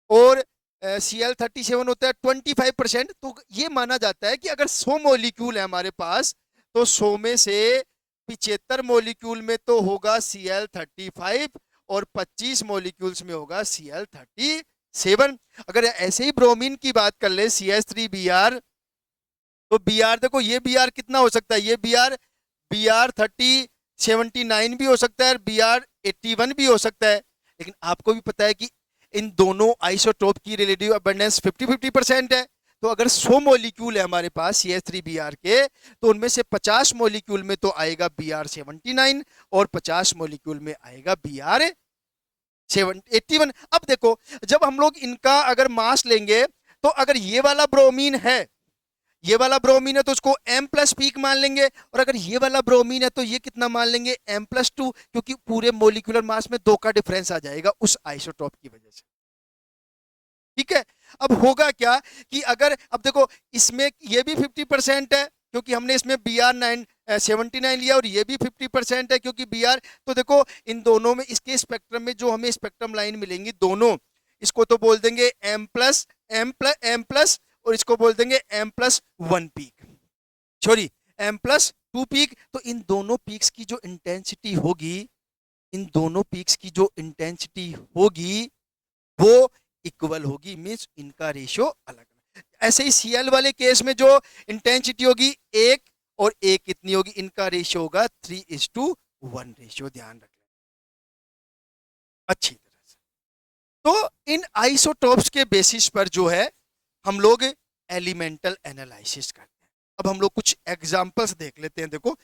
S1: और Cl37 होता है 25%। तो ये माना जाता है कि अगर 100 मॉलिक्यूल है हमारे पास, तो 100 में से 75 मॉलिक्यूल में तो होगा Cl35 और 25 मॉलिक्यूल्स में होगा Cl37। अगर ऐसे ही ब्रोमीन की बात कर ले, CH3Br, तो Br देखो, ये Br कितना हो सकता है, ये Br79 भी हो सकता है, Br81 भी हो सकता है। लेकिन आपको भी पता है कि इन दोनों आइसोटोप की रिलेटिव अबंडेंस 50-50% है। तो अगर 100 मॉलिक्यूल है हमारे पास CH3Br के, तो उनमें से 50 मॉलिक्यूल में तो आएगा Br79 और 50 मॉलिक्यूल में आएगा Br81। अब देखो, जब हम लोग इनका अगर मास लेंगे, तो अगर ये वाला ब्रोमीन है, ये वाला ब्रोमीन है, तो उसको M+ पीक मान लेंगे, और अगर ये वाला ब्रोमीन है तो ये कितना मान लेंगे, M+2, क्योंकि पूरे मोलिकुलर मास में 2 का डिफरेंस आ जाएगा उस आइसोटोप की वजह से। ठीक है, अब होगा क्या कि अगर, अब देखो इसमें ये भी 50% है क्योंकि हमने इसमें Br79 लिया, और ये भी 50% है क्योंकि Br, तो देखो इन दोनों में, इसके स्पेक्ट्रम में जो हमें स्पेक्ट्रम लाइन मिलेंगी, दोनों, इसको तो बोल देंगे M+, और इसको बोल देंगे M+1 peak, sorry M+2 peak. तो इन दोनों पीक्स की जो इंटेंसिटी होगी, इन दोनों पीक्स की जो इंटेंसिटी होगी वो इक्वल होगी, मींस इनका रेशियो अलग। ऐसे ही Cl वाले केस में जो इंटेंसिटी होगी 1 और 1 कितनी होगी, इनका रेशियो होगा 3:1 रेशियो, ध्यान रखें अच्छी तरह से। तो इन आइसोटोप्स के बेसिस पर जो है हम लोग एलिमेंटल एनालिसिस करते हैं। अब हम लोग कुछ एग्जांपल्स देख लेते हैं। देखो,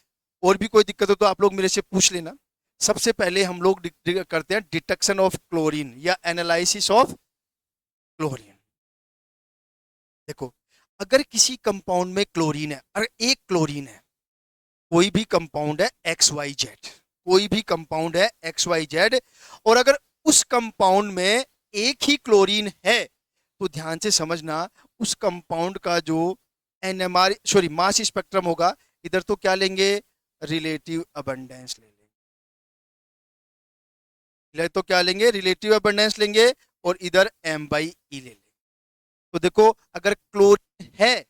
S1: और भी कोई दिक्कत हो तो आप लोग मेरे से पूछ लेना। सबसे पहले हम लोग करते हैं डिटेक्शन ऑफ क्लोरीन या एनालिसिस ऑफ क्लोरीन। देखो, अगर किसी कंपाउंड में क्लोरीन है, अगर एक क्लोरीन है, कोई भी कंपाउंड है XYZ, कोई भी कंपाउंड है XYZ, और अगर उस कंपाउंड में एक ही क्लोरीन है, तो ध्यान से समझना, उस कंपाउंड का जो NMR, सॉरी, मास स्पेक्ट्रम होगा, इधर तो क्या लेंगे, रिलेटिव अबंडेंस ले लेंगे, इधर तो क्या लेंगे, रिलेटिव अबंडेंस लेंगे, और इधर M/E ले लेंगे। तो देखो, अगर क्लोरीन है,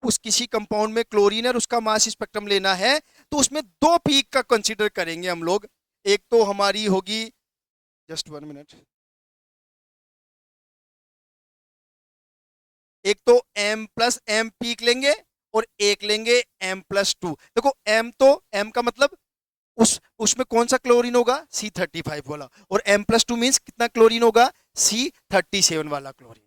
S1: उस किसी कंपाउंड में क्लोरीन है और उसका मास स्पेक्ट्रम लेना है, तो उसमें 2 पीक का कंसीडर करेंगे हम लोग। एक तो हमारी होगी, जस्ट 1 मिनट, एक तो M+M पीक लेंगे और एक लेंगे M+2। देखो, M का मतलब उसमें कौन सा क्लोरीन होगा, C35 वाला, और M+2 मीन्स कितना क्लोरीन होगा, C37 वाला क्लोरीन।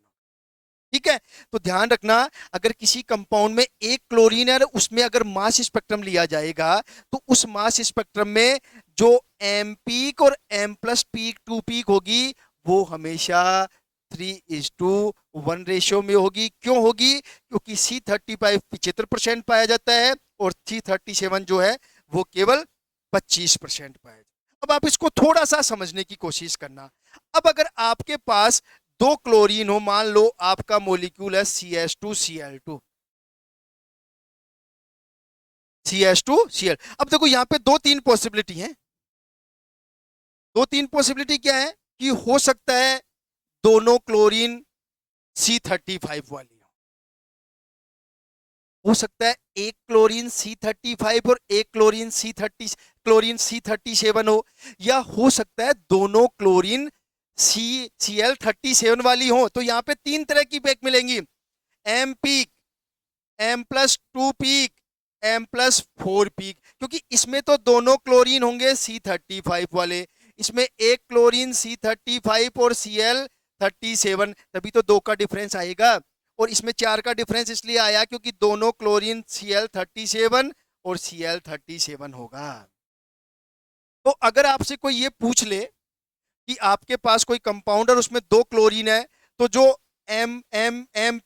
S1: ठीक है, तो ध्यान रखना, अगर किसी कंपाउंड में एक क्लोरीन है, उसमें अगर मास स्पेक्ट्रम लिया जाएगा, तो उस मास स्पेक्ट्रम में जो M पीक और M+2 पीक होगी, वो हमेशा 3:1 रेशियो में होगी। क्यों होगी? क्योंकि C35 75% पाया जाता है और C37 जो है वो केवल 25% पाया जाता है। अब आप इसको थोड़ा सा समझने की कोशिश करना। अब अगर आपके पास दो क्लोरीन हो, मान लो आपका मोलिक्यूल है CH2Cl2, CH2Cl। अब देखो यहां पे दो तीन पॉसिबिलिटी है। दो तीन पॉसिबिलिटी क्या है कि हो सकता है दोनों क्लोरीन C35 वाली हो सकता है एक क्लोरीन C35 और एक क्लोरीन C37 हो, या हो सकता है दोनों क्लोरीन Cl37 वाली हो। तो यहाँ पे तीन तरह की पैक मिलेंगी, M peak, M+2 peak, M+4 peak, क्योंकि इसमें तो दोनों क्लोरीन होंगे C35 वाले, इसमें एक क्लोरीन C35 और Cl37, तभी तो दो का डिफरेंस आएगा। और इसमें चार का डिफरेंस इसलिए आया क्योंकि दोनों क्लोरीन Cl37 और Cl37 होगा। तो अगर आपसे कोई ये पूछ ले कि आपके पास कोई कंपाउंड और उसमें दो क्लोरीन है, तो जो M M M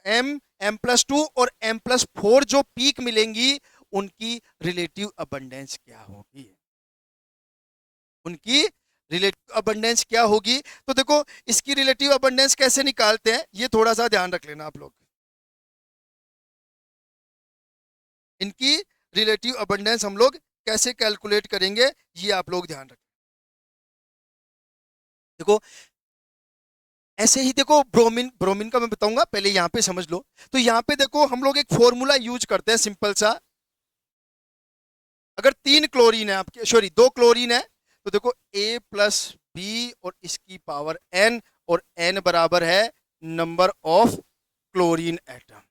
S1: M M+2 और M+4 जो पीक मिलेंगी, उनकी रिलेटिव अबंडेंस क्या होगी, उनकी रिलेटिव अबंडेंस क्या होगी। तो देखो इसकी रिलेटिव अबंडेंस कैसे निकालते हैं, ये थोड़ा सा ध्यान रख लेना आप लोग। इनकी रिलेटिव अबंडेंस हम लोग कैसे कैलकुलेट करेंगे, ये आप लोग ध्यान रखें। देखो ऐसे ही, देखो ब्रोमीन, ब्रोमीन का मैं बताऊंगा, पहले यहां पे समझ लो। तो यहां पे देखो हम लोग एक फॉर्मूला यूज करते हैं सिंपल सा। अगर तीन क्लोरीन है आपके, सॉरी दो क्लोरीन है, तो देखो A+B और इसकी पावर N, और N बराबर है नंबर ऑफ क्लोरीन एटम।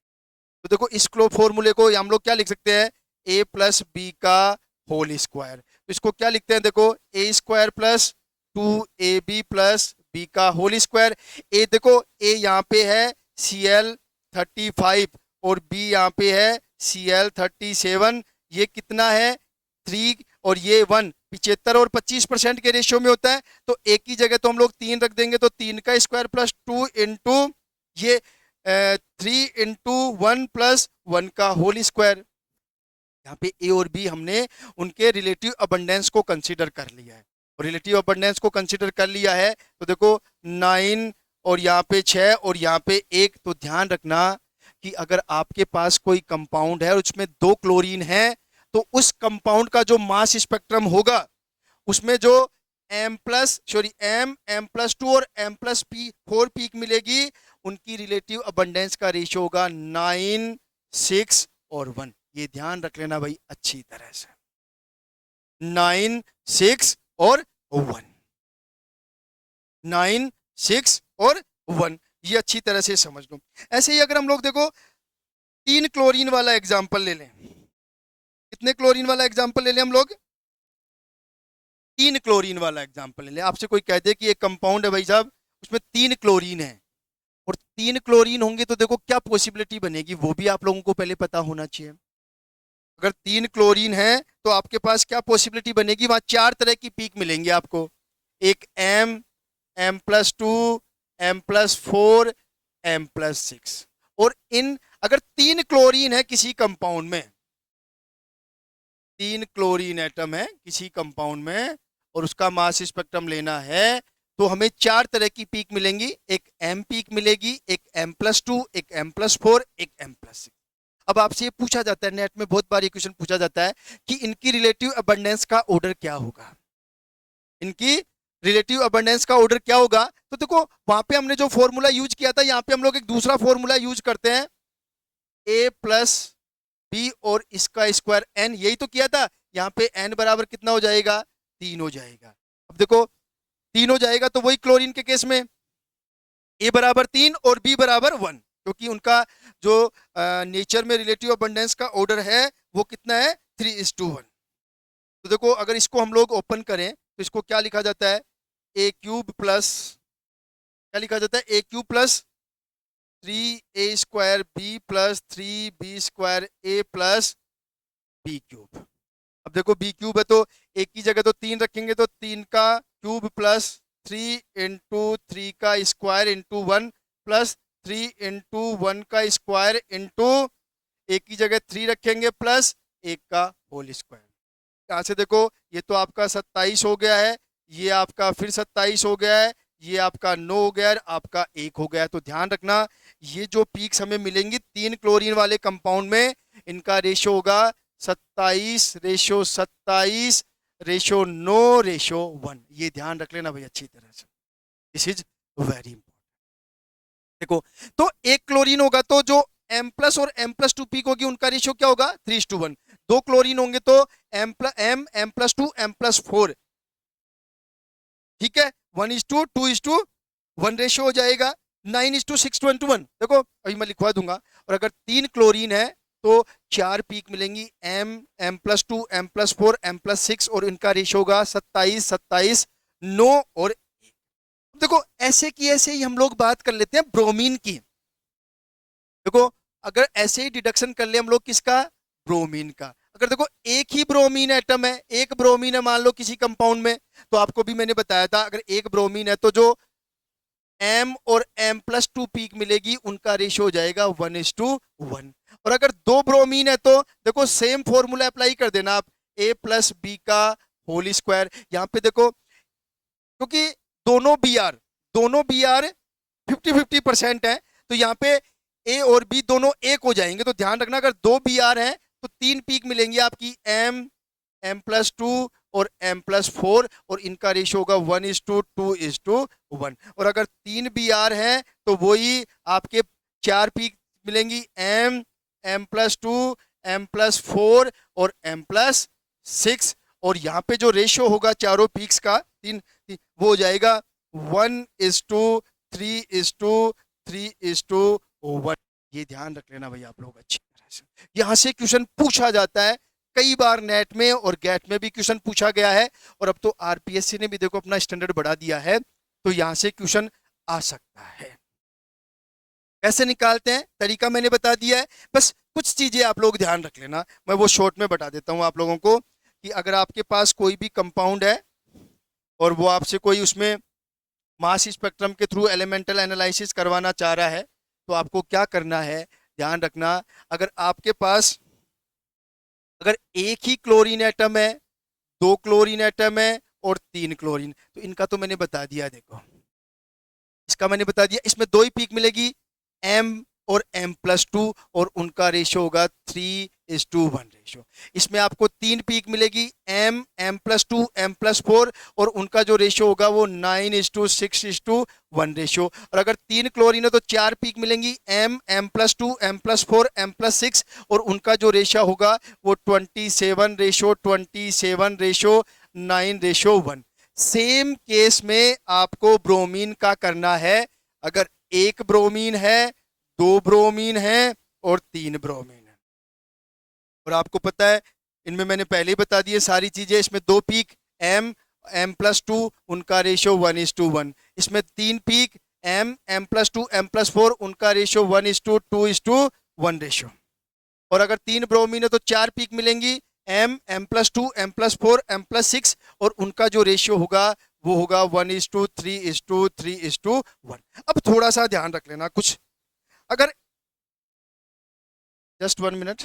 S1: तो देखो इस फॉर्मूले को हम लोग क्या लिख सकते हैं, A+B का होल स्क्वायर। तो इसको क्या लिखते हैं, देखो A² प्लस 2AB+B का होल स्क्वायर। ए देखो ए यहाँ पे है Cl35 और B यहाँ पे है Cl37। ये कितना है 3 और ये 1, 75 और 25% के रेशियो में होता है। तो एक की जगह तो हम लोग 3 रख देंगे, तो 3 का स्क्वायर प्लस 2 इंटू ये 3 इंटू 1 प्लस 1 का होल स्क्वायर। यहाँ पे ए और बी हमने उनके रिलेटिव अबंडेंस को कंसीडर कर लिया है, और रिलेटिव अबंडेंस को कंसीडर कर लिया है। तो देखो 9 और यहाँ पे 6 और यहाँ पे 1। तो ध्यान रखना कि अगर आपके पास कोई कंपाउंड है और उसमें दो क्लोरीन है, तो उस कंपाउंड का जो मास स्पेक्ट्रम होगा, उसमें जो M+2 और M+4 पीक मिलेगी, उनकी रिलेटिव अबंडेंस का रेशियो होगा 9, 6 और 1। ये ध्यान रख लेना भाई अच्छी तरह से, 9, 6 और 1, 9, 6 और 1, ये अच्छी तरह से समझ लो। ऐसे ही अगर हम लोग देखो तीन क्लोरीन वाला एग्जांपल ले लें, कितने क्लोरीन वाला एग्जांपल ले लें हम लोग, तीन क्लोरीन वाला एग्जांपल ले लें। आपसे कोई कह दे कि एक कंपाउंड है भाई साहब, उसमें तीन क्लोरीन है, और तीन क्लोरीन होंगे, तो देखो क्या पॉसिबिलिटी बनेगी, वो भी आप लोगों को पहले पता होना चाहिए। अगर तीन क्लोरीन है तो आपके पास क्या पॉसिबिलिटी बनेगी, वहां चार तरह की पीक मिलेंगी आपको, एक M+2, M+4, M+6। और इन अगर तीन क्लोरीन है किसी कंपाउंड में, तीन क्लोरीन एटम है किसी कंपाउंड में, और उसका मास स्पेक्ट्रम लेना है, तो हमें चार तरह की पीक मिलेंगी, एक M पीक मिलेगी, एक M+2, एक M+4, एक M+6। अब आपसे ये पूछा जाता है, नेट में बहुत बार ये क्वेश्चन पूछा जाता है कि इनकी रिलेटिव अबंडेंस का ऑर्डर क्या होगा, इनकी रिलेटिव अबंडेंस का ऑर्डर क्या होगा। तो देखो वहां पे हमने जो फॉर्मूला यूज किया था, यहाँ पे हम लोग एक दूसरा फॉर्मूला यूज करते हैं, A+B और इसका स्क्वायर N, यही तो किया था। यहाँ पे N बराबर कितना हो जाएगा, 3 हो जाएगा। अब देखो 3 हो जाएगा, तो वही क्लोरीन के केस में A बराबर 3 और B बराबर 1, क्योंकि उनका जो नेचर में रिलेटिव अबंडेंस का ऑर्डर है वो कितना है, 3:1। तो देखो अगर इसको हम लोग ओपन करें, तो इसको क्या लिखा जाता है, A³ प्लस, क्या लिखा जाता है, A³ plus 3A² B plus 3B² A plus B³। अब देखो B³ है, तो एक की जगह तो 3 रखेंगे, तो 3 का क्यूब प्लस 3 इंटू 3 का स्क्वायर इंटू 1 प्लस 3 इंटू 1 का स्क्वायर इंटू, एक की जगह 3 रखेंगे प्लस 1 का होल स्क्वायर। यहाँ से देखो, ये तो आपका 27 हो गया है, ये आपका फिर 27 हो गया है, ये आपका 9 हो गया है, आपका 1 हो गया है। तो ध्यान रखना, ये जो पीक्स हमें मिलेंगी 3 क्लोरीन वाले कंपाउंड में, इनका रेशो होगा 27:27:9:1। ये ध्यान रख लेना भाई अच्छी तरह से, दिस इज वेरी इंपॉर्टेंट। देखो, तो एक क्लोरीन होगा तो जो M प्लस और M प्लस टू पीक होगी उनका रेशियो क्या होगा, 3:1। दो क्लोरीन होंगे तो M+2 M+4, ठीक है, 1:2:2:1 रेशियो हो जाएगा, 9:6:1:1। देखो अभी मैं लिखवा दूंगा। और अगर 3 क्लोरीन है तो 4 पीक मिलेंगी, M+2 M+4 M+6, और इनका रेशियो होगा 27:27:9 और 1। देखो ऐसे की ऐसे ही हम लोग बात कर लेते हैं ब्रोमीन की। देखो अगर ऐसे ही डिडक्शन कर ले हम लोग किसका, ब्रोमीन का। अगर देखो एक ही ब्रोमीन एटम है, एक ब्रोमीन है मान लो किसी कंपाउंड में, तो आपको भी मैंने बताया था अगर एक ब्रोमीन है तो जो M और M+2 पीक मिलेगी उनका रेशियो हो जाएगा 1:1। और अगर दो ब्रोमीन है तो देखो सेम फॉर्मूला अप्लाई कर देना आप, A+B का होल स्क्वायर। यहाँ पे देखो क्योंकि दोनों बी आर 50-50% है, तो यहाँ पे ए और बी दोनों एक हो जाएंगे। तो ध्यान रखना अगर दो बी आर है तो 3 पीक मिलेंगी आपकी, M+2 और M+4, और इनका रेशियो होगा 1:2:1। और अगर 3 बी आर है तो वही आपके 4 पीक मिलेंगी, M+2 M+4 और M+6। और यहाँ पे जो रेशियो होगा चारों पीक्स का वो हो जाएगा 1:3:3:1। ये ध्यान रख लेना भाई आप लोग अच्छी तरह से, यहां से क्वेश्चन पूछा जाता है कई बार, नेट में और गेट में भी क्वेश्चन पूछा गया है। और अब तो आरपीएससी ने भी देखो अपना स्टैंडर्ड बढ़ा दिया है, तो यहां से क्वेश्चन आ सकता है। कैसे निकालते हैं तरीका मैंने बता दिया है, बस कुछ चीजें आप लोग ध्यान रख लेना, मैं वो शॉर्ट में बता देता हूं आप लोगों को। कि अगर आपके पास कोई भी कंपाउंड है और वो आपसे कोई उसमें मास स्पेक्ट्रम के थ्रू एलिमेंटल एनालिसिस करवाना चाह रहा है, तो आपको क्या करना है, ध्यान रखना। अगर आपके पास अगर एक ही क्लोरीन एटम है, दो क्लोरीन एटम है और 3 क्लोरीन, तो इनका तो मैंने बता दिया। देखो इसका मैंने बता दिया, इसमें 2 ही पीक मिलेगी, M और M+2, और उनका रेशियो होगा 3:1 रेशियो। इसमें आपको 3 पीक मिलेगी, M+2 M+4, और उनका जो रेशियो होगा वो 9:6:1 रेशियो। और अगर 3 क्लोरीन है तो 4 पीक मिलेंगी, M+2 M+4 M+6, और उनका जो रेशियो होगा वो 27:27:9:1। सेम केस में आपको ब्रोमीन का करना है। अगर एक ब्रोमीन है, 2 ब्रोमीन है और 3 ब्रोमीन है, और आपको पता है इनमें मैंने पहले ही बता दिए सारी चीजें। इसमें 2 पीक M+2, उनका रेशियो 1:1। इसमें 3 पीक M+2 M+4, उनका रेशियो 1:2:1 रेशियो। और अगर 3 ब्रोमीन है तो 4 पीक मिलेंगी, M+2 M+4 M+6, और उनका जो रेशियो होगा वो होगा 1:3:3:1। अब थोड़ा सा ध्यान रख लेना कुछ, अगर जस्ट 1 मिनट,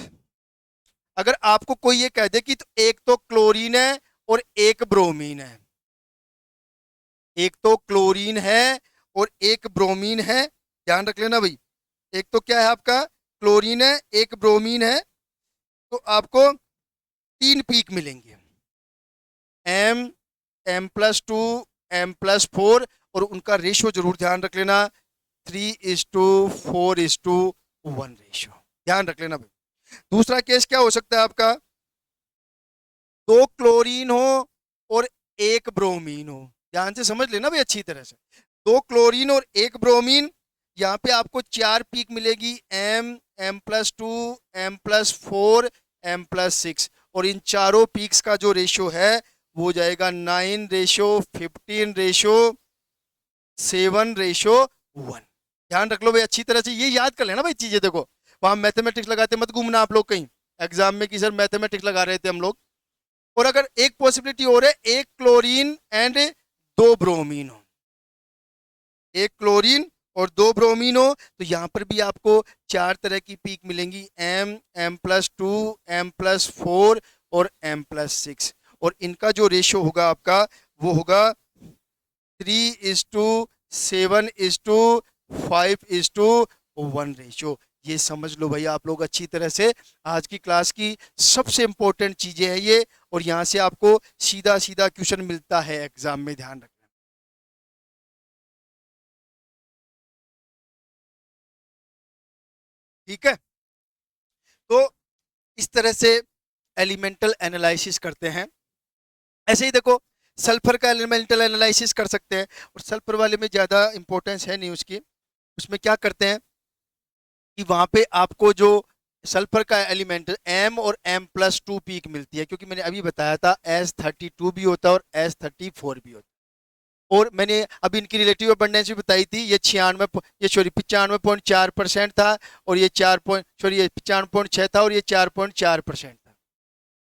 S1: अगर आपको कोई ये कह दे कि तो एक तो क्लोरीन है और एक ब्रोमीन है, एक तो क्लोरीन है और एक ब्रोमीन है, ध्यान रख लेना भाई। एक तो क्या है आपका, क्लोरीन है, एक ब्रोमीन है, तो आपको 3 पीक मिलेंगे, M+2 M+4, और उनका रेशियो जरूर ध्यान रख लेना 3:4:1 रेशियो, ध्यान रख लेना भाई। दूसरा केस क्या हो सकता है आपका, 2 क्लोरीन हो और एक ब्रोमीन हो, ध्यान से समझ लेना भाई अच्छी तरह से। 2 क्लोरीन और एक ब्रोमीन, यहाँ पे आपको 4 पीक मिलेगी, M+2 M+4 M+6, और इन चारों पीक्स का जो रेशियो है वो हो जाएगा 9:15:7:1। ध्यान रख लो भाई अच्छी तरह से, ये याद कर लेना भाई चीजें। देखो वहां मैथमेटिक्स लगाते मत घूमना आप लोग कहीं एग्जाम में कि सर मैथमेटिक्स लगा रहे थे हम लोग। और अगर एक पॉसिबिलिटी और है, एक क्लोरीन एंड 2 ब्रोमीन हो, एक क्लोरीन और 2 ब्रोमीन हो, तो यहां पर भी आपको 4 तरह की पीक मिलेंगी, M+2 M+4, और M+6, और इनका जो रेशियो होगा आपका वो होगा 3:7:5:1 रेशियो। ये समझ लो भैया आप लोग अच्छी तरह से, आज की क्लास की सबसे इंपॉर्टेंट चीजें हैं ये, और यहां से आपको सीधा सीधा क्वेश्चन मिलता है एग्जाम में, ध्यान रखना। ठीक है, तो इस तरह से एलिमेंटल एनालिसिस करते हैं। ऐसे ही देखो सल्फर का एलिमेंटल एनालिसिस कर सकते हैं, और सल्फर वाले में ज्यादा इंपॉर्टेंस है नहीं उसकी। उसमें क्या करते हैं कि वहां पे आपको जो सल्फर का एलिमेंट एम और M+2 पीक मिलती है, क्योंकि मैंने अभी बताया था S32 भी होता है और S34 भी होता है। और मैंने अभी इनकी रिलेटिव अबंडेंस भी बताई थी, ये 95% था, और ये 95.6 था, और ये 4.4% था।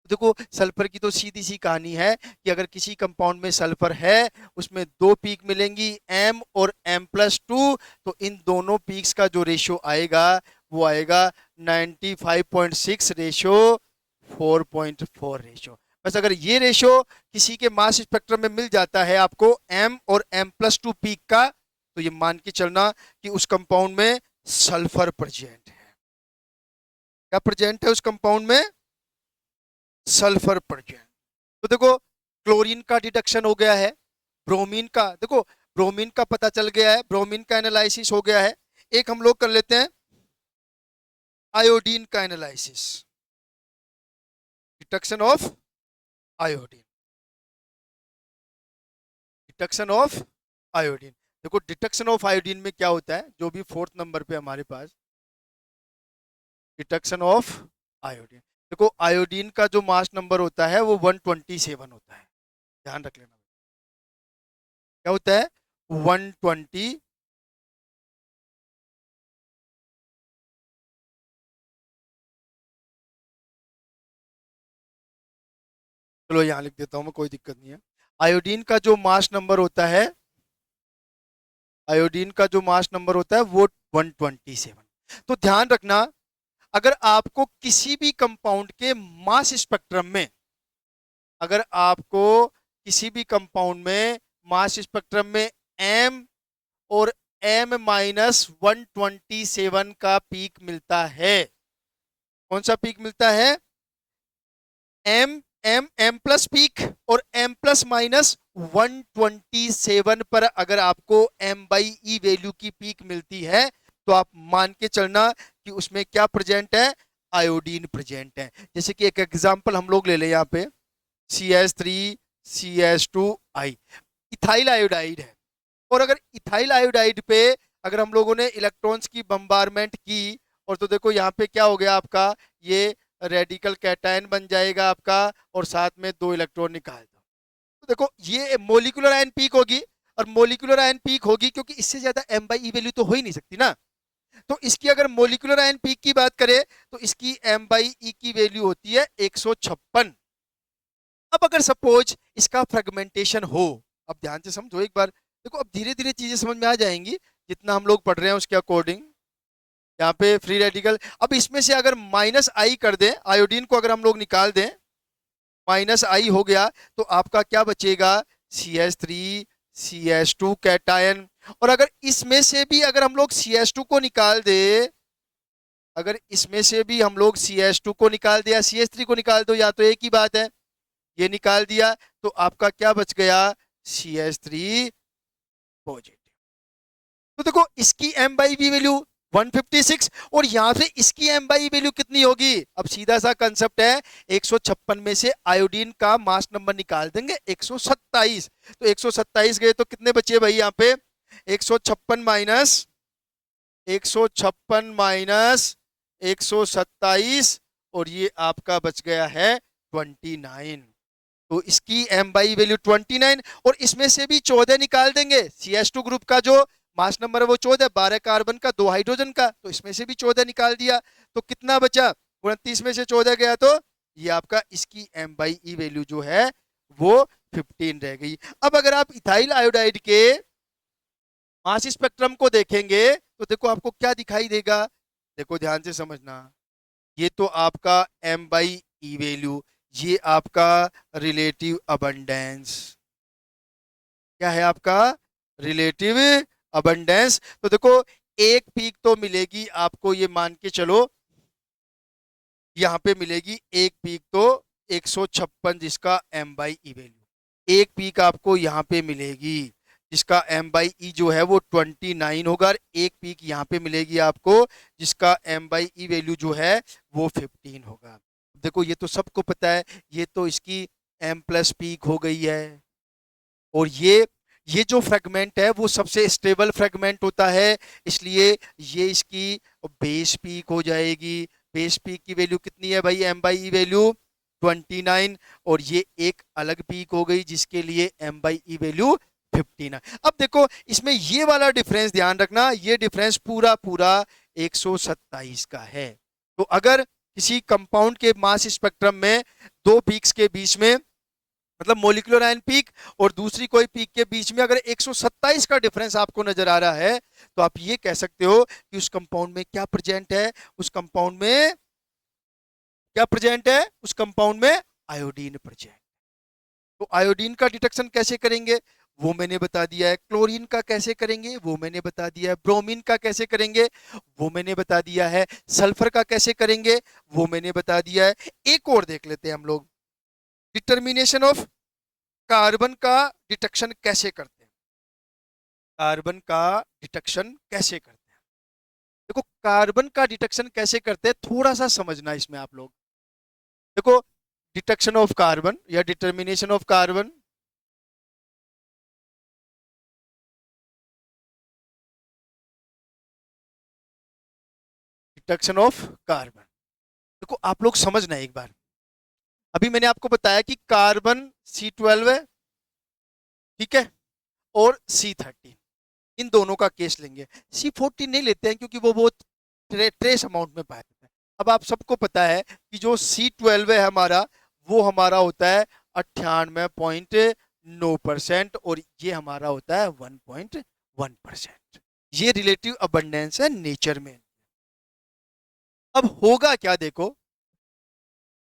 S1: देखो सल्फर की तो सीधी सी कहानी है कि अगर किसी कंपाउंड में सल्फर है, उसमें दो पीक मिलेंगी M और M+2, तो इन दोनों पीक्स का जो रेशियो आएगा वो आएगा 95.6 रेशियो 4.4 रेशियो। बस अगर ये रेशियो किसी के मास स्पेक्ट्रम में मिल जाता है आपको M और M+2 पीक का, तो ये मान के चलना कि उस कंपाउंड में सल्फर प्रेजेंट है। क्या प्रेजेंट है उस कंपाउंड में? Sulphur present. तो देखो क्लोरीन का डिडक्शन हो गया है, ब्रोमीन का देखो, ब्रोमीन का पता चल गया है, ब्रोमीन का एनालिसिस हो गया है। एक हम लोग कर लेते हैं आयोडीन का analysis, deduction of iodine, deduction of iodine. देखो डिडक्शन ऑफ आयोडीन में क्या होता है, जो भी फोर्थ नंबर पे हमारे पास डिडक्शन ऑफ आयोडीन। देखो आयोडीन का जो मास नंबर होता है वो 127 होता है, ध्यान रख लेना। क्या होता है? 120। चलो यहाँ लिख देता हूं मैं, कोई दिक्कत नहीं है। आयोडीन का जो मास नंबर होता है, आयोडीन का जो मास नंबर होता है वो 127। तो ध्यान रखना, अगर आपको किसी भी कंपाउंड के मास स्पेक्ट्रम में, अगर आपको किसी भी कंपाउंड में मास स्पेक्ट्रम में M और M-127 का पीक मिलता है, कौन सा पीक मिलता है? M M+ पीक, और M+-127 पर अगर आपको M/E वैल्यू की पीक मिलती है, तो आप मान के चलना कि उसमें क्या प्रेजेंट है? आयोडीन प्रेजेंट है। जैसे कि एक एग्जांपल हम लोग ले लें यहाँ पे, CH3CH2I इथाइल आयोडाइड है, और अगर इथाइल आयोडाइड पे अगर हम लोगों ने इलेक्ट्रॉन्स की बम्बारमेंट की, और तो देखो यहाँ पे क्या हो गया आपका, ये रेडिकल कैटायन बन जाएगा आपका, और साथ में दो इलेक्ट्रॉन निकाल दो। तो देखो ये मोलिकुलर आयन पीक होगी, और मोलिकुलर आयन पीक होगी क्योंकि इससे ज्यादा M/E वैल्यू तो हो ही नहीं सकती ना। तो इसकी अगर मोलिकुलर आयन पीक की बात करें, तो इसकी M/E की वैल्यू होती है 156। अब अगर सपोज इसका फ्रेगमेंटेशन हो, अब ध्यान से समझो एक बार, देखो अब धीरे धीरे चीजें समझ में आ जाएंगी जितना हम लोग पढ़ रहे हैं उसके अकॉर्डिंग। यहाँ पे फ्री रेडिकल, अब इसमें से अगर -I कर दें, आयोडीन को अगर हम लोग निकाल दें, -I हो गया, तो आपका क्या बचेगा? CH3CH2 cation. और अगर इसमें से भी अगर हम लोग CH2 को निकाल दे, अगर इसमें से भी हम लोग CH2 को निकाल दिया, CH3 को निकाल दो, या तो एक ही बात है, ये निकाल दिया, तो आपका क्या बच गया? CH3 positive. तो देखो इसकी M/V वैल्यू 156, और यहां से इसकी M/E वैल्यू कितनी होगी? अब सीधा सा कंसेप्ट है, 156 में से आयोडीन का मास नंबर निकाल देंगे 127, तो 127 गए तो कितने बचे भाई यहाँ पे? 156 माइनस और ये आपका बच गया है 29। तो इसकी M/E वैल्यू 29, और इसमें से भी 14 निकाल देंगे। CH2 ग्रुप का जो मास नंबर है वो 14, 12 कार्बन का, 2 हाइड्रोजन का, तो इसमें से भी 14 निकाल दिया, तो कितना बचा? 29 में से 14 गया, तो ये आपका इसकी M/E वैल्यू जो है वो 15 रह गई। अब अगर आप इथाइल आयोडाइड के मास स्पेक्ट्रम को देखेंगे, तो देखो आपको क्या दिखाई देगा, देखो ध्यान से समझना, ये तो आपका M/E वैल्यू, ये आपका रिलेटिव अबंडेंस। क्या है आपका रिलेटिव अबंडेंस। तो देखो एक पीक तो मिलेगी आपको, ये मान के चलो यहां पे मिलेगी एक पीक तो 156, जिसका m बाई ई वैल्यू, एक पीक आपको यहां पे मिलेगी जिसका m बाई ई जो है वो 29 होगा, और एक पीक यहां पे मिलेगी आपको जिसका m बाई ई वैल्यू जो है वो 15 होगा। देखो ये तो सबको पता है, ये तो इसकी m प्लस पीक हो गई है, और ये जो फ्रेगमेंट है वो सबसे स्टेबल फ्रेगमेंट होता है, इसलिए ये इसकी बेस पीक हो जाएगी। बेस पीक की वैल्यू कितनी है भाई, m बाई ई वैल्यू 29, और ये एक अलग पीक हो गई जिसके लिए m बाई ई वैल्यू 15 है। अब देखो इसमें ये वाला डिफरेंस ध्यान रखना, ये डिफरेंस पूरा पूरा 127 का है। तो अगर किसी कंपाउंड के मास स्पेक्ट्रम में दो पीक्स के बीच में, मतलब मोलिकुलर आयन पीक और दूसरी कोई पीक के बीच में अगर 127 का डिफरेंस आपको नजर आ रहा है, तो आप ये कह सकते हो कि उस कंपाउंड में क्या प्रेजेंट है, उस कंपाउंड में क्या प्रेजेंट है, उस कंपाउंड में आयोडीन प्रेजेंट। तो आयोडीन का डिटेक्शन कैसे करेंगे वो मैंने बता दिया है, क्लोरीन का कैसे करेंगे वो मैंने बता दिया है, ब्रोमीन का कैसे करेंगे वो मैंने बता दिया है, सल्फर का कैसे करेंगे वो मैंने बता दिया है। एक और देख लेते हैं हम लोग, डिटर्मिनेशन ऑफ कार्बन का डिटेक्शन कैसे करते हैं। कार्बन का डिटेक्शन कैसे करते हैं, देखो कार्बन का डिटेक्शन कैसे करते हैं थोड़ा सा समझना इसमें आप लोग। देखो डिटेक्शन ऑफ कार्बन या determination of carbon, detection of carbon, देखो आप लोग समझना एक बार। अभी मैंने आपको बताया कि कार्बन C12 है, ठीक है, और C13, इन दोनों का केस लेंगे। C14 नहीं लेते हैं क्योंकि वो बहुत ट्रेस अमाउंट में पाया जाता है। अब आप सबको पता है कि जो C12 है हमारा, वो हमारा होता है 98.9%, और ये हमारा होता है 1.1%। ये रिलेटिव अबंडेंस है नेचर में। अब होगा क्या, देखो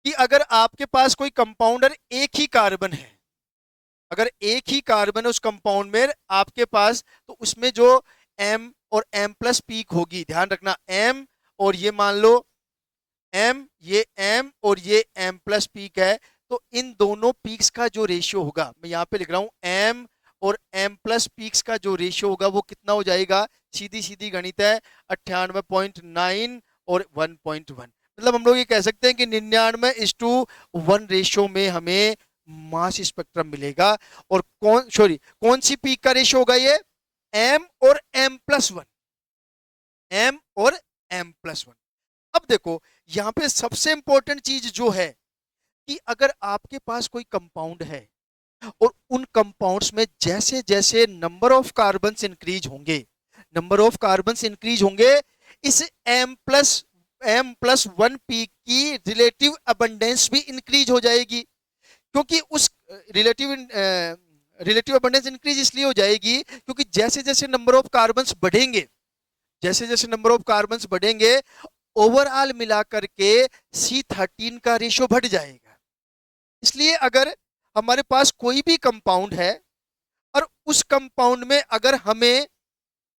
S1: कि अगर आपके पास कोई कंपाउंडर एक ही कार्बन है, अगर एक ही कार्बन है उस कंपाउंड में आपके पास, तो उसमें जो m और m प्लस पीक होगी, ध्यान रखना m, और ये मान लो m, ये m और ये m प्लस पीक है, तो इन दोनों पीक्स का जो रेशियो होगा, मैं यहां पे लिख रहा हूं m और m प्लस पीक्स का जो रेशियो होगा वो कितना हो जाएगा, सीधी सीधी गणित है 98.9 और 1.1। मतलब हम लोग ये कह सकते हैं कि 99:1 रेशियो में हमें मास स्पेक्ट्रम मिलेगा। और कौन सी पीक का रेशियो होगा ये, m और m प्लस वन, m और m प्लस वन। अब देखो यहां पे सबसे इंपॉर्टेंट चीज जो है कि अगर आपके पास कोई कंपाउंड है और उन कंपाउंड्स में जैसे जैसे नंबर ऑफ कार्बन्स इंक्रीज होंगे, नंबर ऑफ कार्बन्स इंक्रीज होंगे, इस m प्लस वन पीक की रिलेटिव अबंडेंस भी इंक्रीज हो जाएगी। क्योंकि उस रिलेटिव अबंडेंस इंक्रीज इसलिए हो जाएगी क्योंकि जैसे जैसे नंबर ऑफ कार्बन्स बढ़ेंगे, जैसे जैसे नंबर ऑफ कार्बन्स बढ़ेंगे, ओवरऑल मिलाकर के C13 का रेशियो बढ़ जाएगा। इसलिए अगर हमारे पास कोई भी कंपाउंड है और उस कंपाउंड में अगर हमें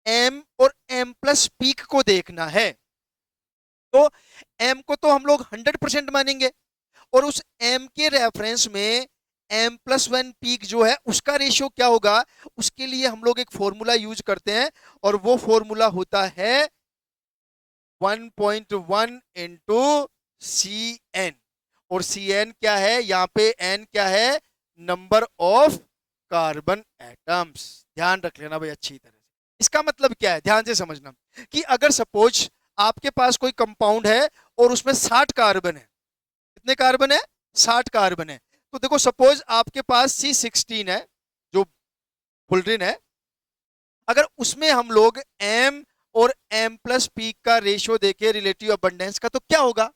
S1: m और m प्लस पीक को देखना है, तो m को तो हम लोग 100% मानेंगे, और उस m के रेफरेंस में m प्लस वन पीक जो है उसका रेशियो क्या होगा, उसके लिए हम लोग एक फॉर्मूला यूज करते हैं, और वो फॉर्मूला होता है 1.1 इंटू CN। और CN क्या है, यहां पे N क्या है, नंबर ऑफ कार्बन एटम्स। ध्यान रख लेना भाई अच्छी तरह से। इसका मतलब क्या है, ध्यान से समझना, कि अगर सपोज आपके पास कोई कंपाउंड है और उसमें 60 कार्बन है, कितने कार्बन है, 60 कार्बन है, तो देखो सपोज आपके पास C16 है जो फुलरिन है, अगर उसमें हम लोग m और m प्लस पीक का रेशियो देखे रिलेटिव अबंडेंस का, तो क्या होगा,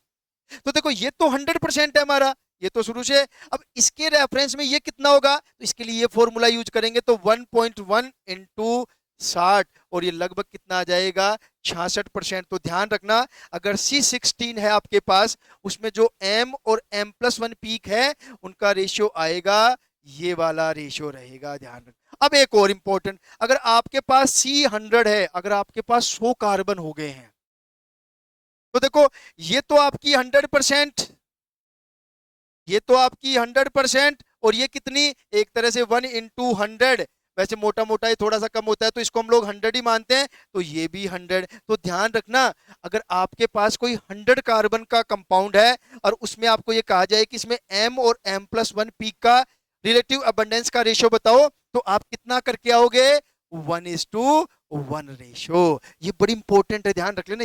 S1: तो देखो ये तो 100% है हमारा, ये तो शुरू से। अब इसके रेफरेंस में ये कितना होगा, तो इसके लिए ये फॉर्मूला यूज करेंगे, तो 1.1 इंटू 60, और ये लगभग कितना आ जाएगा 66%। तो ध्यान रखना, अगर C16 है आपके पास, उसमें जो M और M+1 पीक है उनका रेशियो आएगा, ये वाला रेशियो रहेगा, ध्यान रखना। अब एक और इंपॉर्टेंट, अगर आपके पास C100 है, अगर आपके पास 100 कार्बन हो गए हैं, तो देखो ये तो आपकी 100%, ये तो आपकी 100%, और ये कितनी, एक तरह से 1 × 100, वैसे मोटा मोटा ही थोड़ा सा कम होता है तो इसको हम लोग 100 ही मानते हैं, तो ये भी 100। तो ध्यान रखना, अगर आपके पास कोई 100 कार्बन का कंपाउंड है और उसमें आपको ये कहा जाए कि इसमें M और M+1 पीक का रिलेटिव अबंडेंस का रेशियो बताओ, तो आप कितना करके आओगे, 1:1 रेशियो। ये बड़ी इंपॉर्टेंट है, ध्यान रख लेना,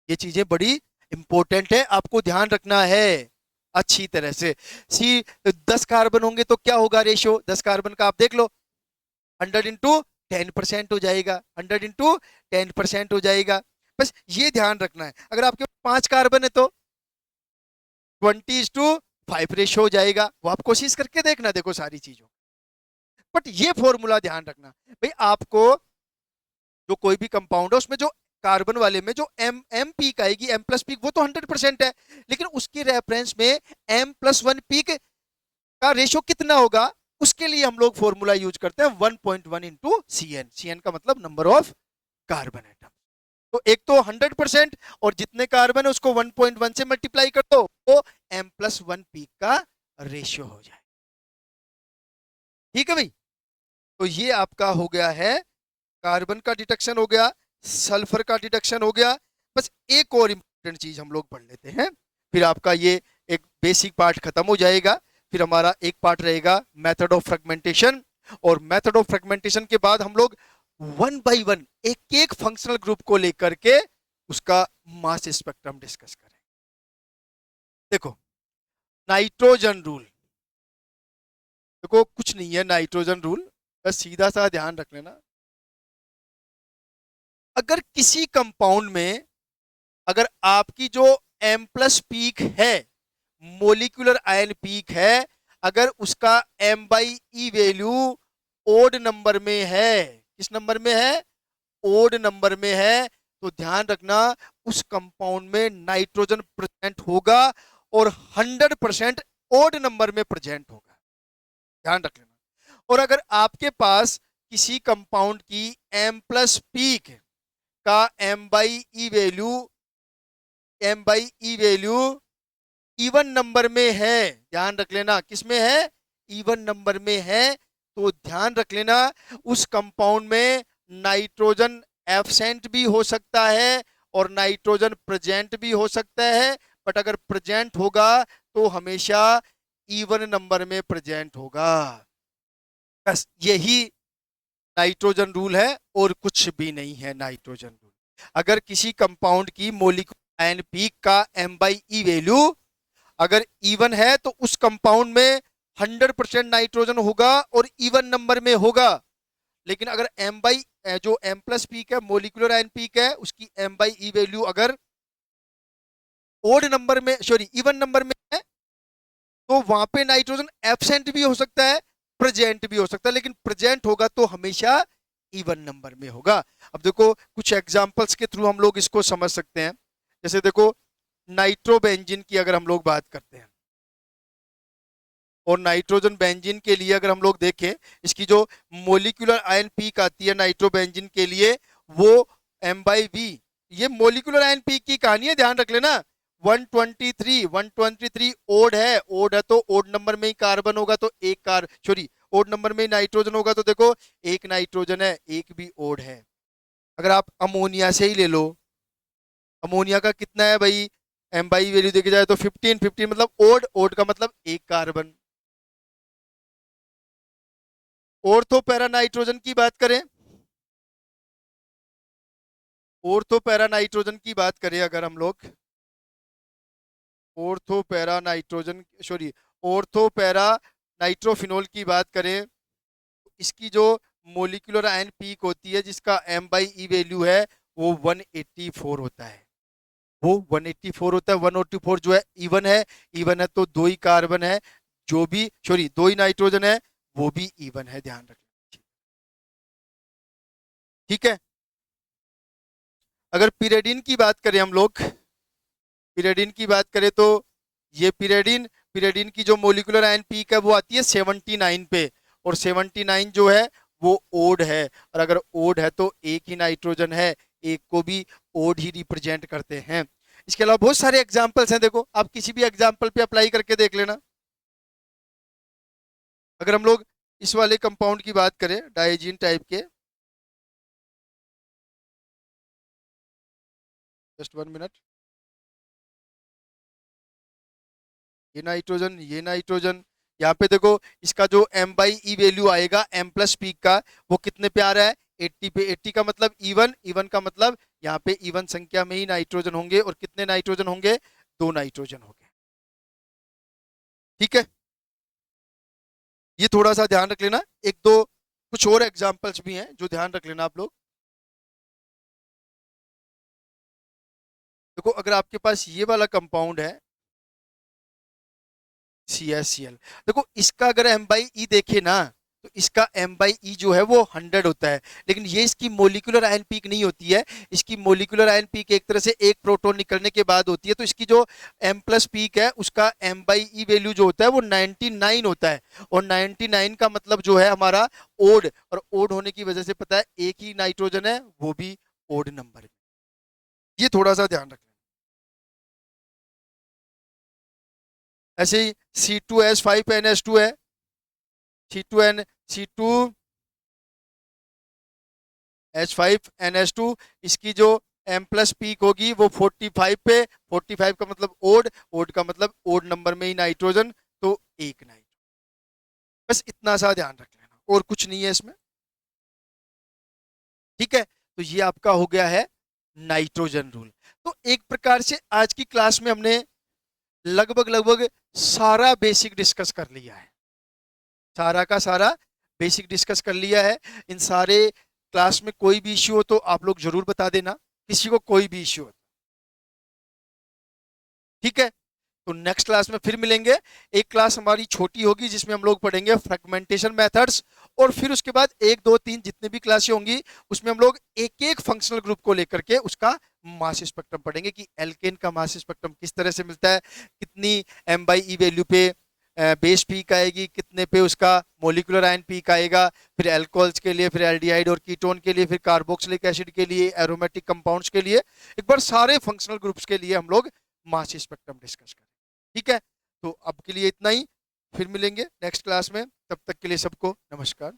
S1: ये चीजें बड़ी इंपॉर्टेंट है, आपको ध्यान रखना है अच्छी तरह से। सी 10 कार्बन होंगे तो क्या होगा रेशियो 10 कार्बन का, आप देख लो, 100 × 10% हो जाएगा, 100 × 10% हो जाएगा। बस ये ध्यान रखना है। अगर आपके 5 कार्बन है तो 20:5 रेशियो हो जाएगा। वो आप कोशिश करके देखना, देखो सारी चीजों, बट ये फॉर्मूला ध्यान रखना भाई, आपको जो कोई भी कंपाउंड है उसमें जो कार्बन वाले में जो एम पीक आएगी, M+ पीक, वो तो 100% है, लेकिन उसके रेफरेंस में M+1 पीक का रेशियो कितना होगा, उसके लिए हम लोग फॉर्मूला यूज करते हैं 1.1 × CN। CN का मतलब नंबर ऑफ कार्बन एटम। तो एक तो 100%, और जितने कार्बन है उसको 1.1 से मल्टीप्लाई कर दो, वो M+1 पीक का रेशियो हो जाए। ठीक है भाई, तो ये आपका हो गया है, कार्बन का डिटेक्शन हो गया, सल्फर का डिटेक्शन हो गया। बस एक और इंपॉर्टेंट चीज हम लोग पढ़ लेते हैं, फिर आपका ये एक बेसिक पार्ट खत्म हो जाएगा। फिर हमारा एक पार्ट रहेगा मेथड ऑफ फ्रेगमेंटेशन, और मेथड ऑफ फ्रेगमेंटेशन के बाद हम लोग 1 बाय 1 एक एक फंक्शनल ग्रुप को लेकर के उसका मास स्पेक्ट्रम डिस्कस करें। देखो नाइट्रोजन रूल, देखो कुछ नहीं है नाइट्रोजन रूल, बस सीधा सा ध्यान रख लेना, अगर किसी कंपाउंड में, अगर आपकी जो M+ पीक है, मोलिकुलर आयन पीक है, अगर उसका M/E वैल्यू ओड नंबर में है, किस नंबर में है, ओड नंबर में है, तो ध्यान रखना उस कंपाउंड में नाइट्रोजन प्रेजेंट होगा, और 100% ओड नंबर में प्रेजेंट होगा, ध्यान रख लेना। और अगर आपके पास किसी कंपाउंड की M+ पीक का M/E वैल्यू इवन नंबर में है, ध्यान रख लेना, किस में है, इवन नंबर में है, तो ध्यान रख लेना उस कंपाउंड में नाइट्रोजन एब्सेंट भी हो सकता है और नाइट्रोजन प्रेजेंट भी हो सकता है, बट अगर प्रेजेंट होगा तो हमेशा इवन नंबर में प्रेजेंट होगा। बस यही नाइट्रोजन रूल है, और कुछ भी नहीं है नाइट्रोजन रूल। अगर किसी कंपाउंड की मोलिकुलर आयन पीक का M/E वैल्यू अगर इवन है तो उस कंपाउंड में 100% नाइट्रोजन होगा और इवन नंबर में होगा। लेकिन अगर जो M+ पीक है, मोलिकुलर आयन पीक है, उसकी M/E वैल्यू अगर ओड नंबर में, सॉरी इवन नंबर में है, तो वहां पे नाइट्रोजन एब्सेंट भी हो सकता है, प्रेजेंट भी हो सकता है, लेकिन प्रेजेंट होगा तो हमेशा इवन नंबर में होगा। अब देखो कुछ एग्जांपल्स के थ्रू हम लोग इसको समझ सकते हैं। जैसे देखो नाइट्रोबेंजीन की अगर हम लोग बात करते हैं, और नाइट्रोजन बेंजीन के लिए अगर हम लोग देखें, इसकी जो मोलिकुलर आयन पीक आती है नाइट्रोबेंजीन के लिए, वो M/V, ये मोलिकुलर आयन पीक की कहानी है, ध्यान रख लेना। 123 ओड है, ओड है तो ओड नंबर में ही कार्बन होगा, तो सॉरी ओड नंबर में ही नाइट्रोजन होगा, तो देखो एक नाइट्रोजन है, एक भी ओड है। अगर आप अमोनिया से ही ले लो, अमोनिया का कितना है भाई, M/E वैल्यू देखी जाए तो 15 मतलब ओड, ओड का मतलब एक कार्बन। ऑर्थो पैरा नाइट्रोजन की बात करें, ऑर्थो पैरा नाइट्रोजन की बात करें अगर हम लोग, ortho para nitrogen, sorry ortho para nitrophenol की बात करें, इसकी जो मोलिकुलर आयन पीक होती है जिसका M/E वैल्यू है वो 184 होता है, वो 184 होता है। 184 जो है इवन है, इवन है तो दो ही कार्बन है, जो भी, सॉरी दो ही नाइट्रोजन है, वो भी इवन है, ध्यान रखें। ठीक है। अगर पिरियडिन की बात करें हम लोग, पिरियडिन की बात करें तो ये पिरियडिन, पिरियडिन की जो मोलिकुलर आयन पीक है वो आती है 79 पे, और 79 जो है वो ओड है, और अगर ओड है तो एक ही नाइट्रोजन है, एक को भी ओड ही रिप्रेजेंट करते हैं। इसके अलावा बहुत सारे एग्जाम्पल्स हैं, देखो आप किसी भी एग्जाम्पल पे अप्लाई करके देख लेना। अगर हम लोग इस वाले कंपाउंड की बात करें, डाइजीन टाइप के, जस्ट 1 मिनट, ये नाइट्रोजन, ये नाइट्रोजन, यहाँ पे देखो इसका जो m बाई ई वैल्यू आएगा m प्लस पीक का, वो कितने पे आ रहा है, 80 पे। 80 का मतलब इवन, इवन का मतलब यहाँ पे इवन संख्या में ही नाइट्रोजन होंगे, और कितने नाइट्रोजन होंगे, 2 नाइट्रोजन होंगे। ठीक है, ये थोड़ा सा ध्यान रख लेना। एक दो कुछ और एग्जाम्पल्स भी हैं जो ध्यान रख लेना आप लोग। देखो अगर आपके पास ये वाला कंपाउंड है CaCl, देखो इसका अगर m बाई ई देखे ना, तो इसका m बाई ई जो है वो 100 होता है, लेकिन ये इसकी मोलिकुलर आयन पीक नहीं होती है। इसकी मोलिकुलर आयन पीक एक तरह से एक प्रोटॉन निकलने के बाद होती है, तो इसकी जो m प्लस पीक है उसका m बाई ई वैल्यू जो होता है वो 99 होता है, और 99 का मतलब जो है हमारा ओड, और ओड होने की वजह से पता है एक ही नाइट्रोजन है, वो भी ओड नंबर में। ये थोड़ा सा ध्यान रखना। ऐसे ही C2H5NH2 है, C2NH2, इसकी जो M प्लस पीक होगी वो 45 पे, 45 का मतलब ओड, ओड का मतलब ओड नंबर में ही नाइट्रोजन, तो एक नाइट्रोजन। बस इतना सा ध्यान रख लेना, और कुछ नहीं है इसमें। ठीक है, तो ये आपका हो गया है नाइट्रोजन रूल। तो एक प्रकार से आज की क्लास में हमने लगभग लगभग सारा बेसिक डिस्कस कर लिया है, सारा का सारा बेसिक डिस्कस कर लिया है। इन सारे क्लास में कोई भी इश्यू हो तो आप लोग जरूर बता देना, किसी को कोई भी इश्यू हो। ठीक है, तो नेक्स्ट क्लास में फिर मिलेंगे। एक क्लास हमारी छोटी होगी जिसमें हम लोग पढ़ेंगे फ्रेगमेंटेशन मेथड्स, और फिर उसके बाद 1 2 3 जितने भी क्लासें होंगी उसमें हम लोग एक एक फंक्शनल ग्रुप को लेकर के उसका मास स्पेक्ट्रम पढ़ेंगे कि एल्केन का मास स्पेक्ट्रम किस तरह से मिलता है, कितनी m बाई ई वैल्यू पे बेस पीक आएगी, कितने पे उसका मोलिकुलर आयन पीक आएगा, फिर एल्कोहल्स के लिए, फिर एल्डिहाइड और कीटोन के लिए, फिर कार्बोक्सिलिक एसिड के लिए, एरोमेटिक कंपाउंड्स के लिए, एक बार सारे फंक्शनल ग्रुप्स के लिए हम लोग मास स्पेक्ट्रम डिस्कस करें। ठीक है, तो अब के लिए इतना ही, फिर मिलेंगे नेक्स्ट क्लास में, तब तक के लिए सबको नमस्कार।